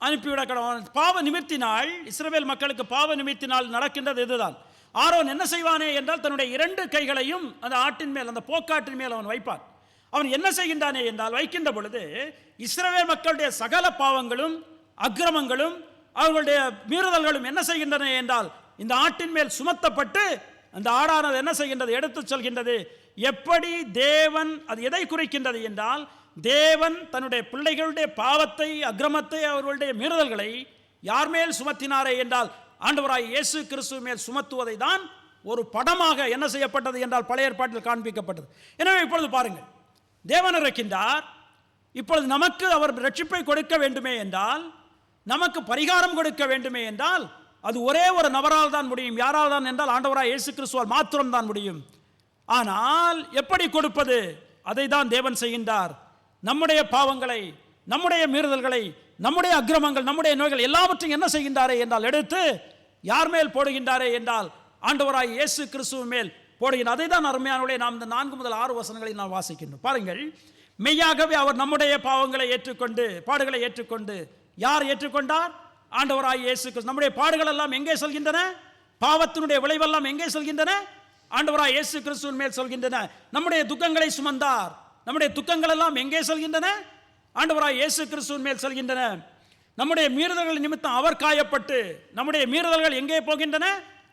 அனுப்பிவிட கடவுள். பாவ நிமித்தினால், இஸ்ரவேல் மக்களுக்கு பாவ நிமித்தினால் நடக்கின்றது இதுதான். ஆரோன் என்ன செய்வானே என்றால், தன்னுடைய 2 கைகளையும் அந்த ஆட்டின் மேல், அந்த போக்காட்டின் மேல் அவன் வைப்பான். அவன் என்ன செய்கின்றானே என்றால், வைக்கின்ற பொழுது இஸ்ரவேல் மக்களுடைய சகல பாவங்களும் அக்கிரமங்களும் அவர்களுடைய மீறுதல்களும் என்ன செய்கின்றன என்றால் இந்த ஆட்டின் மேல் சுமத்தப்பட்டு, அந்த ஆடானது என்ன செய்கின்றது, எடுத்து சொல்கின்றது. எப்படி தேவன், அது எதை குறிக்கின்றது என்றால், தேவன் தன்னுடைய பிள்ளைகளுடைய பாவத்தை, அக்கிரமத்தை, அவர்களுடைய மீறுதல்களை யார் மேல் சுமத்தினாரே என்றால் ஆண்டவராய் இயேசு கிறிஸ்து மேல் சுமத்துவதை தான் ஒரு படமாக என்ன செய்யப்பட்டது என்றால் பழைய ஏற்பாட்டில் காண்பிக்கப்பட்டது. எனவே இப்பொழுது பாருங்கள், தேவன் இருக்கின்றார். இப்பொழுது நமக்கு அவர் ரட்சிப்பை கொடுக்க வேண்டுமே என்றால், நமக்கு பரிகாரம் கொடுக்க வேண்டுமே என்றால், அது ஒரே ஒரு நபரால் தான் முடியும். யாரால் தான் என்றால் ஆண்டவராய் இயேசு கிறிஸ்துவால் மாத்திரம் தான் முடியும். ஆனால் எப்படி கொடுப்பது? அதை தான் தேவன் செய்கின்றார். நம்முடைய பாவங்களை, நம்முடைய மீறுதல்களை, நம்முடைய அக்கிரமங்கள், நம்முடைய நோய்கள் எல்லாவற்றையும் என்ன செய்கின்றாரே என்றால் எடுத்து யார் மேல் போடுகின்றாரே என்றால் ஆண்டவராய் இயேசு கிறிஸ்துவ மேல் போடுகின்றார். அதை தான் அருமையானவர்களே நாம் இந்த 4 முதல் 6 வசனங்களை நாம் வாசிக்கின்றோம். பாருங்கள், மெய்யாகவே அவர் நம்முடைய பாவங்களை ஏற்றுக்கொண்டு, பாடுகளை ஏற்றுக்கொண்டு, யார் ஏற்றுக்கொண்டார்? ஆண்டவராய் இயேசு கிறிஸ்து. நம்முடைய பாடுகள் எல்லாம் எங்கே செல்கின்றன? பாவத்தினுடைய விளைவெல்லாம் எங்கே செல்கின்றன? ஆண்டவராய் இயேசு கிறிஸ்துவின் மேல் செல்கின்றன. நம்முடைய துக்கங்களை சுமந்தார். நம்முடைய துக்கங்கள் எல்லாம் எங்கே செல்கின்றன? ஆண்டவராய் இயேசு கிறிஸ்துவின் மேல் செல்கின்றன. நம்முடைய மீறுதல்கள் நிமித்தம் அவர் காயப்பட்டு, நம்முடைய மீறுதல்கள் எங்கே போகின்றன?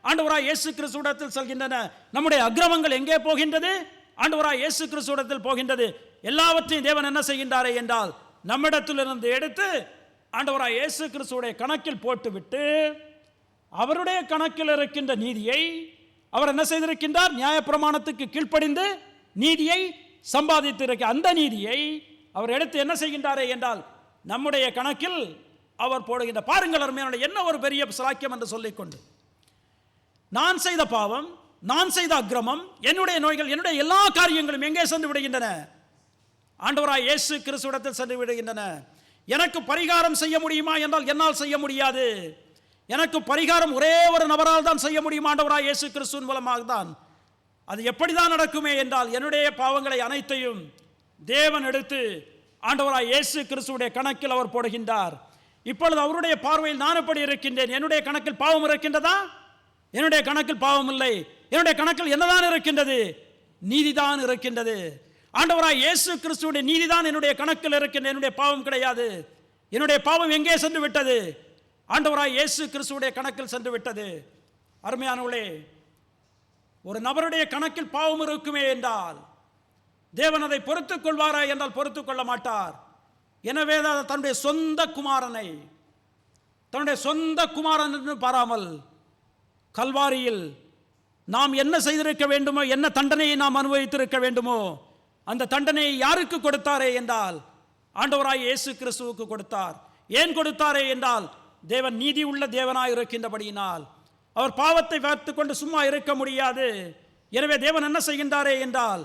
ஆண்டவராய் இயேசு கிறிஸ்துவிடத்தில் செல்கின்றன. நம்முடைய அக்கிரமங்கள் எங்கே போகின்றது? ஆண்டவராய் இயேசு கிறிஸ்துவிடத்தில் போகின்றது. எல்லாவற்றையும் தேவன் என்ன செய்கின்றாரே என்றால் நம்மிடத்திலிருந்து எடுத்து ஆண்டவராய் இயேசு கிறிஸ்துவுடைய கணக்கில் போட்டுவிட்டு, அவருடைய கணக்கில் இருக்கின்ற நீதியை அவர் என்ன செய்திருக்கின்றார்? நியாயப்பிரமாணத்துக்கு கீழ்ப்படிந்து நீதியை சம்பாதித்திருக்க அந்த நீதியை அவர் எடுத்து என்ன செய்கின்றாரே என்றால் நம்முடைய கணக்கில் அவர் போடுகின்ற. பாருங்கள் அருமையானவர்களே, என்ன ஒரு பெரிய சாக்கியம் என்று சொல்லிக்கொண்டு, நான் செய்த பாவம், நான் செய்த அக்கிரமம், என்னுடைய நோய்கள், என்னுடைய எல்லா காரியங்களும் எங்கே சென்று விடுகின்றன? ஆண்டவராய் இயேசு கிறிஸ்துவிடத்தில் சென்று விடுகின்றன. எனக்கு பரிகாரம் செய்ய முடியுமா என்றால் என்னால் செய்ய முடியாது. எனக்கு பரிகாரம் ஒரே ஒரு நபரால் தான் செய்ய முடியும், ஆண்டவராய் இயேசு கிறிஸ்துவின் மூலமாக தான். அது எப்படி தான் நடக்குமே என்றால் என்னுடைய பாவங்களை அனைத்தையும் தேவன் எடுத்து ஆண்டவராய் இயேசு கிறிஸ்துவுடைய கணக்கில் அவர் போடுகின்றார். இப்பொழுது அவருடைய பார்வையில் நான் எப்படி இருக்கின்றேன்? என்னுடைய கணக்கில் பாவம் இருக்கின்றதா? என்னுடைய கணக்கில் பாவம் இல்லை. என்னுடைய கணக்கில் என்னதான் இருக்கின்றது? நீதிதான் இருக்கின்றது. ஆண்டவராய் இயேசு கிறிஸ்துவுடைய நீதிதான் என்னுடைய கணக்கில் இருக்கின்ற. என்னுடைய பாவம் கிடையாது. என்னுடைய பாவம் எங்கே சென்று விட்டது? ஆண்டவராய் இயேசு கிறிஸ்துவுடைய கணக்கில் சென்று விட்டது. அருமையானவர்களே, ஒரு நபருடைய கணக்கில் பாவம் இருக்குமே என்றால் தேவன் அதை பொறுத்துக் கொள்வாரா என்றால் பொறுத்துக் கொள்ள மாட்டார். எனவே தன்னுடைய சொந்த குமாரனை, தன்னுடைய சொந்த குமாரன் என்று பாராமல் கல்வாரியில் நாம் என்ன செய்திருக்க வேண்டுமோ, என்ன தண்டனையை நாம் அனுபவித்திருக்க வேண்டுமோ, அந்த தண்டனையை யாருக்கு கொடுத்தாரே என்றால் ஆண்டவராய் இயேசு கிறிஸ்துவுக்கு கொடுத்தார். ஏன் கொடுத்தாரே என்றால் தேவன் நீதி உள்ள தேவனாய் இருக்கின்றபடியினால். அவர் பாவத்தை பார்த்து கொண்டு சும்மா இருக்க முடியாது. எனவே தேவன் என்ன செய்கின்றாரே என்றால்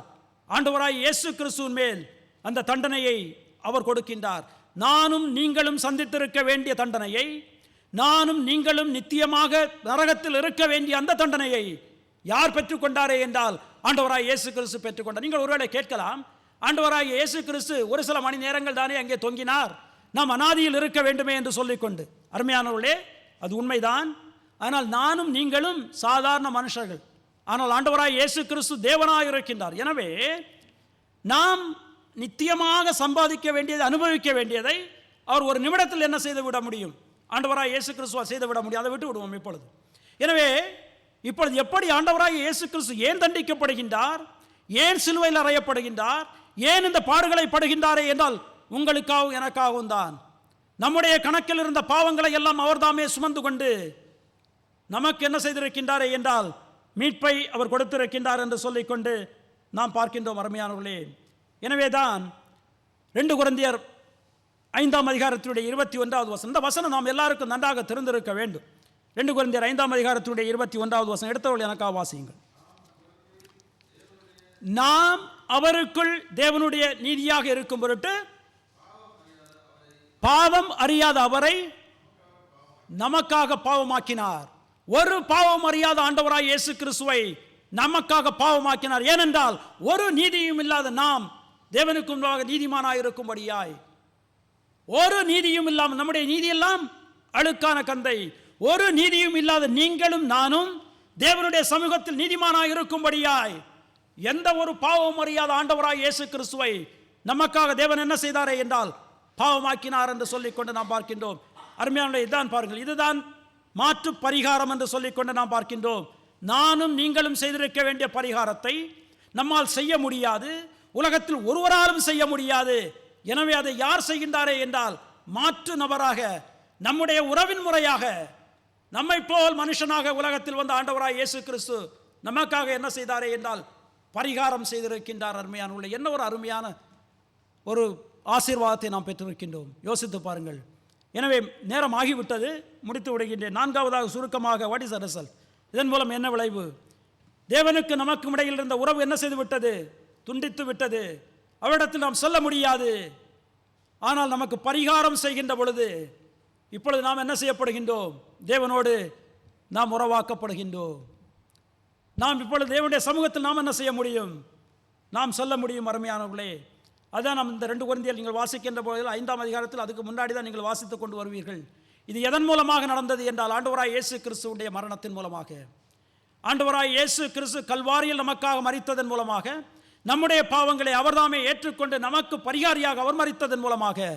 ஆண்டவராய் இயேசு கிறிஸ்துவின் மேல் அந்த தண்டனையை அவர் கொடுக்கின்றார். நானும் நீங்களும் சந்தித்திருக்க வேண்டிய தண்டனையை, நானும் நீங்களும் நித்தியமாக நரகத்தில் இருக்க வேண்டிய அந்த தண்டனையை யார் பெற்றுக்கொண்டாரே என்றால் ஆண்டவராய் இயேசு கிறிஸ்து பெற்றுக்கொண்டார். நீங்கள் ஒருவேளை கேட்கலாம், ஆண்டவராய் இயேசு கிறிஸ்து ஒரு சில மணி நேரங்கள் தானே அங்கே தொங்கினார், நாம் அனாதியில் இருக்க வேண்டுமே என்று சொல்லிக்கொண்டு. அருமையானவர்களே, அது உண்மைதான். ஆனால் நானும் நீங்களும் சாதாரண மனுஷர்கள். ஆனால் ஆண்டவராய் இயேசு கிறிஸ்து தேவனாய் இருக்கின்றார். எனவே நாம் நித்தியமாக சம்பாதிக்க வேண்டியதை, அனுபவிக்க வேண்டியதை அவர் ஒரு நிமிடத்தில் என்ன செய்து விட முடியும்? ஆண்டவராய் இயேசு கிறிஸ்துவால் செய்து விட முடியும். அதை விட்டு விடுவோம் இப்பொழுது. எனவே இப்பொழுது எப்படி ஆண்டவராய் இயேசு கிறிஸ்து ஏன் தண்டிக்கப்படுகின்றார், ஏன் சிலுவையில் அறையப்படுகின்றார், ஏன் இந்த பாடுகளை படுகின்றாரே என்றால் உங்களுக்காகவும் எனக்காகவும் தான். நம்முடைய கணக்கில் இருந்த பாவங்களை எல்லாம் அவர்தாமே சுமந்து கொண்டு நமக்கு என்ன செய்திருக்கின்றாரே என்றால் மீட்பை அவர் கொடுத்திருக்கின்றார் என்று சொல்லிக்கொண்டு நாம் பார்க்கின்றோம் அருமையானவர்களே. எனவேதான் 2 கொரிந்தியர் 5ஆம் அதிகாரத்தினுடைய 21வது வசனம், இந்த வசனம் நாம் எல்லாருக்கும் நன்றாக தெரிந்திருக்க வேண்டும். 2 கொரிந்தியர் 5ஆம் அதிகாரத்தினுடைய 21வது வசனம் எடுத்தவர்கள் எனக்காக வாசியுங்கள். நாம் அவருக்குள் தேவனுடைய நீதியாக இருக்கும் பொருட்டு பாவம் அறியாத அவரை நமக்காக பாவமாக்கினார். ஒரு பாவம் அறியாத ஆண்டவராய் இயேசு கிறிஸ்துவை நமக்காக பாவமாக்கினார். ஏனென்றால் ஒரு நீதியும் இல்லாத நாம் தேவனுக்கு முன்பாக நீதிமானாய் இருக்கும்படியாய், ஒரு நீதியும் இல்லாமல் நம்முடைய நீதியெல்லாம் அழுக்கான கந்தை, ஒரு நீதியும் இல்லாத நீங்களும் நானும் தேவனுடைய சமூகத்தில் நீதிமானாய் இருக்கும்படியாய் எந்த ஒரு பாவம் அறியாத ஆண்டவராய் இயேசு கிறிஸ்துவை நமக்காக தேவன் என்ன செய்தாரே என்றால் பாவமாக்கினார் என்று சொல்லிக்கொண்டு நாம் பார்க்கின்றோம். அருமையான இதுதான் பாருங்கள், இதுதான் மாற்று பரிகாரம் என்று சொல்லிக்கொண்டு நாம் பார்க்கின்றோம். நானும் நீங்களும் செய்திருக்க வேண்டிய பரிகாரத்தை நம்மால் செய்ய முடியாது, உலகத்தில் ஒருவராலும் செய்ய முடியாது. எனவே அதை யார் செய்கின்றாரே என்றால் மாற்று நபராக, நம்முடைய உறவின் முறையாக, நம்மை போல் மனுஷனாக உலகத்தில் வந்த ஆண்டவராய் இயேசு கிறிஸ்து நமக்காக என்ன செய்தாரே என்றால் பரிகாரம் செய்திருக்கின்றார். அருமையான என்ன ஒரு அருமையான ஒரு ஆசீர்வாதத்தை நாம் பெற்றிருக்கின்றோம். யோசித்து பாருங்கள். எனவே நேரம் ஆகிவிட்டது, முடித்து விடுகின்றேன். 4வது சுருக்கமாக, வாட் இஸ் த ரிசல்ட்? இதன் மூலம் என்ன விளைவு? தேவனுக்கு நமக்கும் இடையில் இருந்த உறவு என்ன செய்து விட்டது? துண்டித்து விட்டது. அவரிடத்தில் நாம் சொல்ல முடியாது. ஆனால் நமக்கு பரிகாரம் செய்கின்ற பொழுது இப்பொழுது நாம் என்ன செய்யப்படுகின்றோம்? தேவனோடு நாம் உறவாக்கப்படுகின்றோம். நாம் இப்பொழுது தேவனுடைய சமூகத்தில் நாம் என்ன செய்ய முடியும்? நாம் சொல்ல முடியும். அருமையானவர்களே, அதான் நாம் இந்த 2 கொரிந்தியர் நீங்கள் வாசிக்கின்ற பொழுது 5ஆம் அதிகாரத்தில் அதுக்கு முன்னாடி தான் நீங்கள் வாசித்துக் கொண்டு வருவீர்கள். இது எதன் மூலமாக நடந்தது என்றால் ஆண்டவராய் இயேசு கிறிஸ்துவுடைய மரணத்தின் மூலமாக. ஆண்டவராய் இயேசு கிறிஸ்து கல்வாரியில் நமக்காக மரித்ததன் மூலமாக, நம்முடைய பாவங்களை அவர்தாமே ஏற்றுக்கொண்டு நமக்கு பரிகாரியாக அவர் மரித்ததன் மூலமாக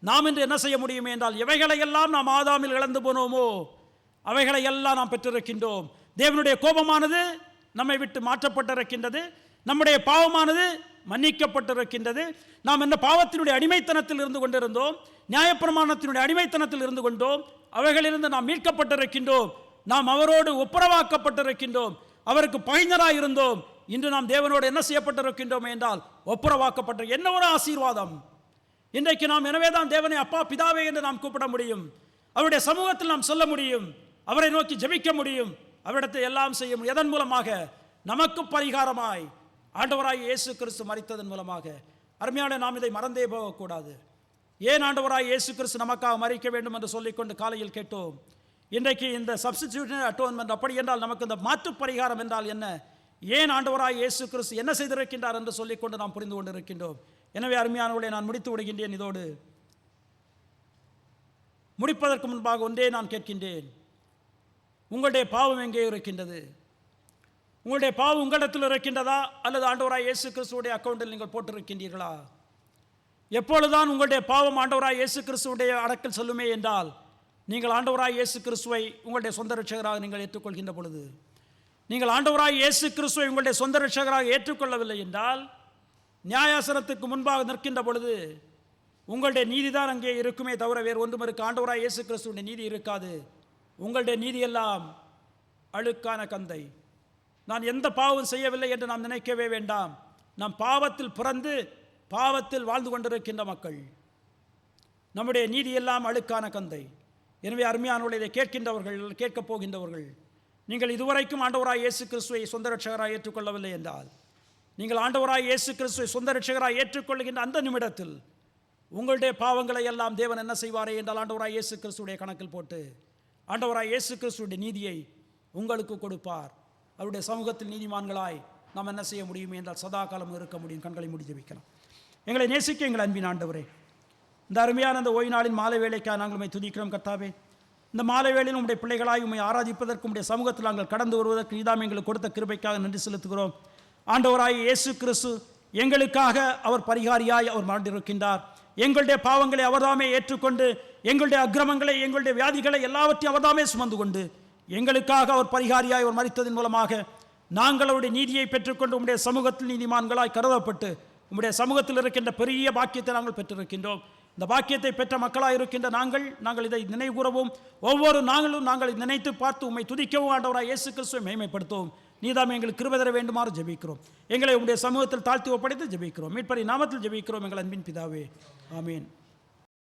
நாம் இன்று என்ன செய்ய முடியும் என்றால் எவைகளையெல்லாம் நாம் ஆதாமில் இழந்து போனோமோ அவைகளை எல்லாம் நாம் பெற்றிருக்கின்றோம். தேவனுடைய கோபமானது நம்மை விட்டு மாற்றப்பட்டிருக்கின்றது. நம்முடைய பாவமானது மன்னிக்கப்பட்டிருக்கின்றது. நாம் என்ன பாவத்தினுடைய அடிமைத்தனத்தில் இருந்து கொண்டிருந்தோம், நியாயப்பிரமாணத்தினுடைய அடிமைத்தனத்தில் இருந்து கொண்டோம். அவைகளிலிருந்து நாம் மீட்கப்பட்டிருக்கின்றோம். நாம் அவரோடு ஒப்புரவாக்கப்பட்டிருக்கின்றோம். அவருக்கு பகைஞராக இருந்தோம். இன்று நாம் தேவனோடு என்ன செய்யப்பட்டிருக்கின்றோம் என்றால் ஒப்புரவாக்கப்பட்ட என்ன ஒரு ஆசீர்வாதம்! இன்றைக்கு நாம் எனவே தான் தேவனை அப்பா பிதாவே என்று நாம் கூப்பிட முடியும். அவருடைய சமூகத்தில் நாம் சொல்ல முடியும். அவரை நோக்கி ஜெபிக்க முடியும். அவரிடத்தை எல்லாம் செய்ய முடியும். எதன் மூலமாக? நமக்கு பரிகாரமாய் ஆண்டவராய் இயேசு கிறிஸ்து மரித்ததன் மூலமாக. அருமையான நாம் இதை மறந்தே போகக்கூடாது. ஏன் ஆண்டவராய் இயேசு கிறிஸ்து நமக்காக மரிக்க வேண்டும் என்று சொல்லிக்கொண்டு காலையில் கேட்டோம். இன்றைக்கு இந்த சப்ஸ்டிடியூஷனரி அட்டோன்மெண்ட் அப்படி என்றால் நமக்கு இந்த மாற்று பரிகாரம் என்றால் என்ன, ஏன் ஆண்டவராய் இயேசு கிறிஸ்து என்ன செய்திருக்கின்றார் என்று சொல்லிக்கொண்டு நாம் புரிந்து கொண்டிருக்கின்றோம். எனவே அருமையானவர்களை நான் முடித்து விடுகின்றேன். இதோடு முடிப்பதற்கு முன்பாக ஒன்றே நான் கேட்கின்றேன், உங்களுடைய பாவம் எங்கே இருக்கின்றது? உங்களுடைய பாவம் உங்களிடத்தில் இருக்கின்றதா அல்லது ஆண்டவராய் இயேசு கிறிஸ்துவுடைய அக்கௌண்டில் நீங்கள் போட்டிருக்கின்றீர்களா? எப்பொழுதுதான் உங்களுடைய பாவம் ஆண்டவராய் இயேசு கிறிஸ்துவுடைய அடக்கில் செல்லுமே என்றால் நீங்கள் ஆண்டவராய் இயேசு கிறிஸ்துவை உங்களுடைய சொந்த ரட்சகராக நீங்கள் ஏற்றுக்கொள்கின்ற பொழுது. நீங்கள் ஆண்டவராய் இயேசு கிறிஸ்துவை உங்களுடைய சொந்த ரட்சகராக ஏற்றுக்கொள்ளவில்லை என்றால் நியாயாசனத்துக்கு முன்பாக நிற்கின்ற பொழுது உங்களுடைய நீதிதான் அங்கே இருக்குமே தவிர வேறு ஒன்றும் இருக்க. ஆண்டவராய் இயேசு கிறிஸ்துவுடைய நீதி இருக்காது. உங்களுடைய நீதியெல்லாம் அழுக்கான கந்தை. நான் எந்த பாவம் செய்யவில்லை என்று நாம் நினைக்கவே வேண்டாம். நாம் பாவத்தில் பிறந்து பாவத்தில் வாழ்ந்து கொண்டிருக்கின்ற மக்கள். நம்முடைய நீதியெல்லாம் அழுக்கான கந்தை. எனவே அருமையானவர்களை இதை கேட்கின்றவர்கள், கேட்கப் போகின்றவர்கள், நீங்கள் இதுவரைக்கும் ஆண்டவராய் இயேசு கிறிஸ்துவை சொந்த ரட்சகராக ஏற்றுக்கொள்ளவில்லை என்றால், நீங்கள் ஆண்டவராய் இயேசு கிறிஸ்துவை சொந்த ரட்சகராக ஏற்றுக்கொள்கின்ற அந்த நிமிடத்தில் உங்களுடைய பாவங்களை எல்லாம் தேவன் என்ன செய்வாரே என்றால் ஆண்டவராய் இயேசு கிறிஸ்துடைய கணக்கில் போட்டு ஆண்டவராய் இயேசு கிறிஸ்துடைய நீதியை உங்களுக்கு கொடுப்பார். அவருடைய சமூகத்தில் நீதிமான்களாய் நாம் என்ன செய்ய முடியும் என்றால் சதா காலம் இருக்க முடியும். கண்களை மூடி ஜெபிக்கலாம். எங்களை நேசிக்க எங்கள் அன்பின் ஆண்டவரே, இந்த அருமையான அந்த ஓய்வு நாளின் மாலை வேளைக்காக நாங்கள் உம்மை துதிக்கிறோம் கர்த்தாவே. இந்த மாலை வேளையில் உம்முடைய பிள்ளைகளாய் உம்மை ஆராதிப்பதற்கு உம்முடைய சமூகத்தில் நாங்கள் கடந்து வருவதற்கு நீதாம் எங்களுக்கு கொடுத்த கிருபைக்காக நன்றி செலுத்துகிறோம். ஆண்டவராய் இயேசு கிறிஸ்து எங்களுக்காக அவர் பரிகாரியாய் அவர் மறந்திருக்கின்றார். எங்களுடைய பாவங்களை அவர்தாமே ஏற்றுக்கொண்டு எங்களுடைய அக்கிரமங்களை எங்களுடைய வியாதிகளை எல்லாவற்றையும் அவர்தாமே சுமந்து கொண்டு எங்களுக்காக அவர் பரிகாரியாய் அவர் மரித்ததன் மூலமாக நாங்கள் அவருடைய நீதியை பெற்றுக்கொண்டு உம்முடைய சமூகத்தில் நீதிமான்களாய் கருதப்பட்டு உம்முடைய சமூகத்தில் இருக்கின்ற பெரிய பாக்கியத்தை நாங்கள் பெற்றிருக்கின்றோம். இந்த பாக்கியத்தை பெற்ற மக்களாக இருக்கின்ற நாங்கள் இதை நினைவுகூறவும், ஒவ்வொரு நாங்கள் இதை நினைத்து பார்த்து உம்மை துதிக்கவும், ஆண்டவராக இயேசு கிறிஸ்துவை மேன்மைப்படுத்தவும் நீதாம் எங்களுக்கு கிருபை தர வேண்டுமாறு ஜெபிக்கிறோம். எங்களை உம்முடைய சமூகத்தில் தாழ்த்தி ஒப்படைத்து ஜெபிக்கிறோம். மீட்பரின் நாமத்தில் ஜெபிக்கிறோம் எங்கள் அன்பின் பிதாவே, ஆமீன்.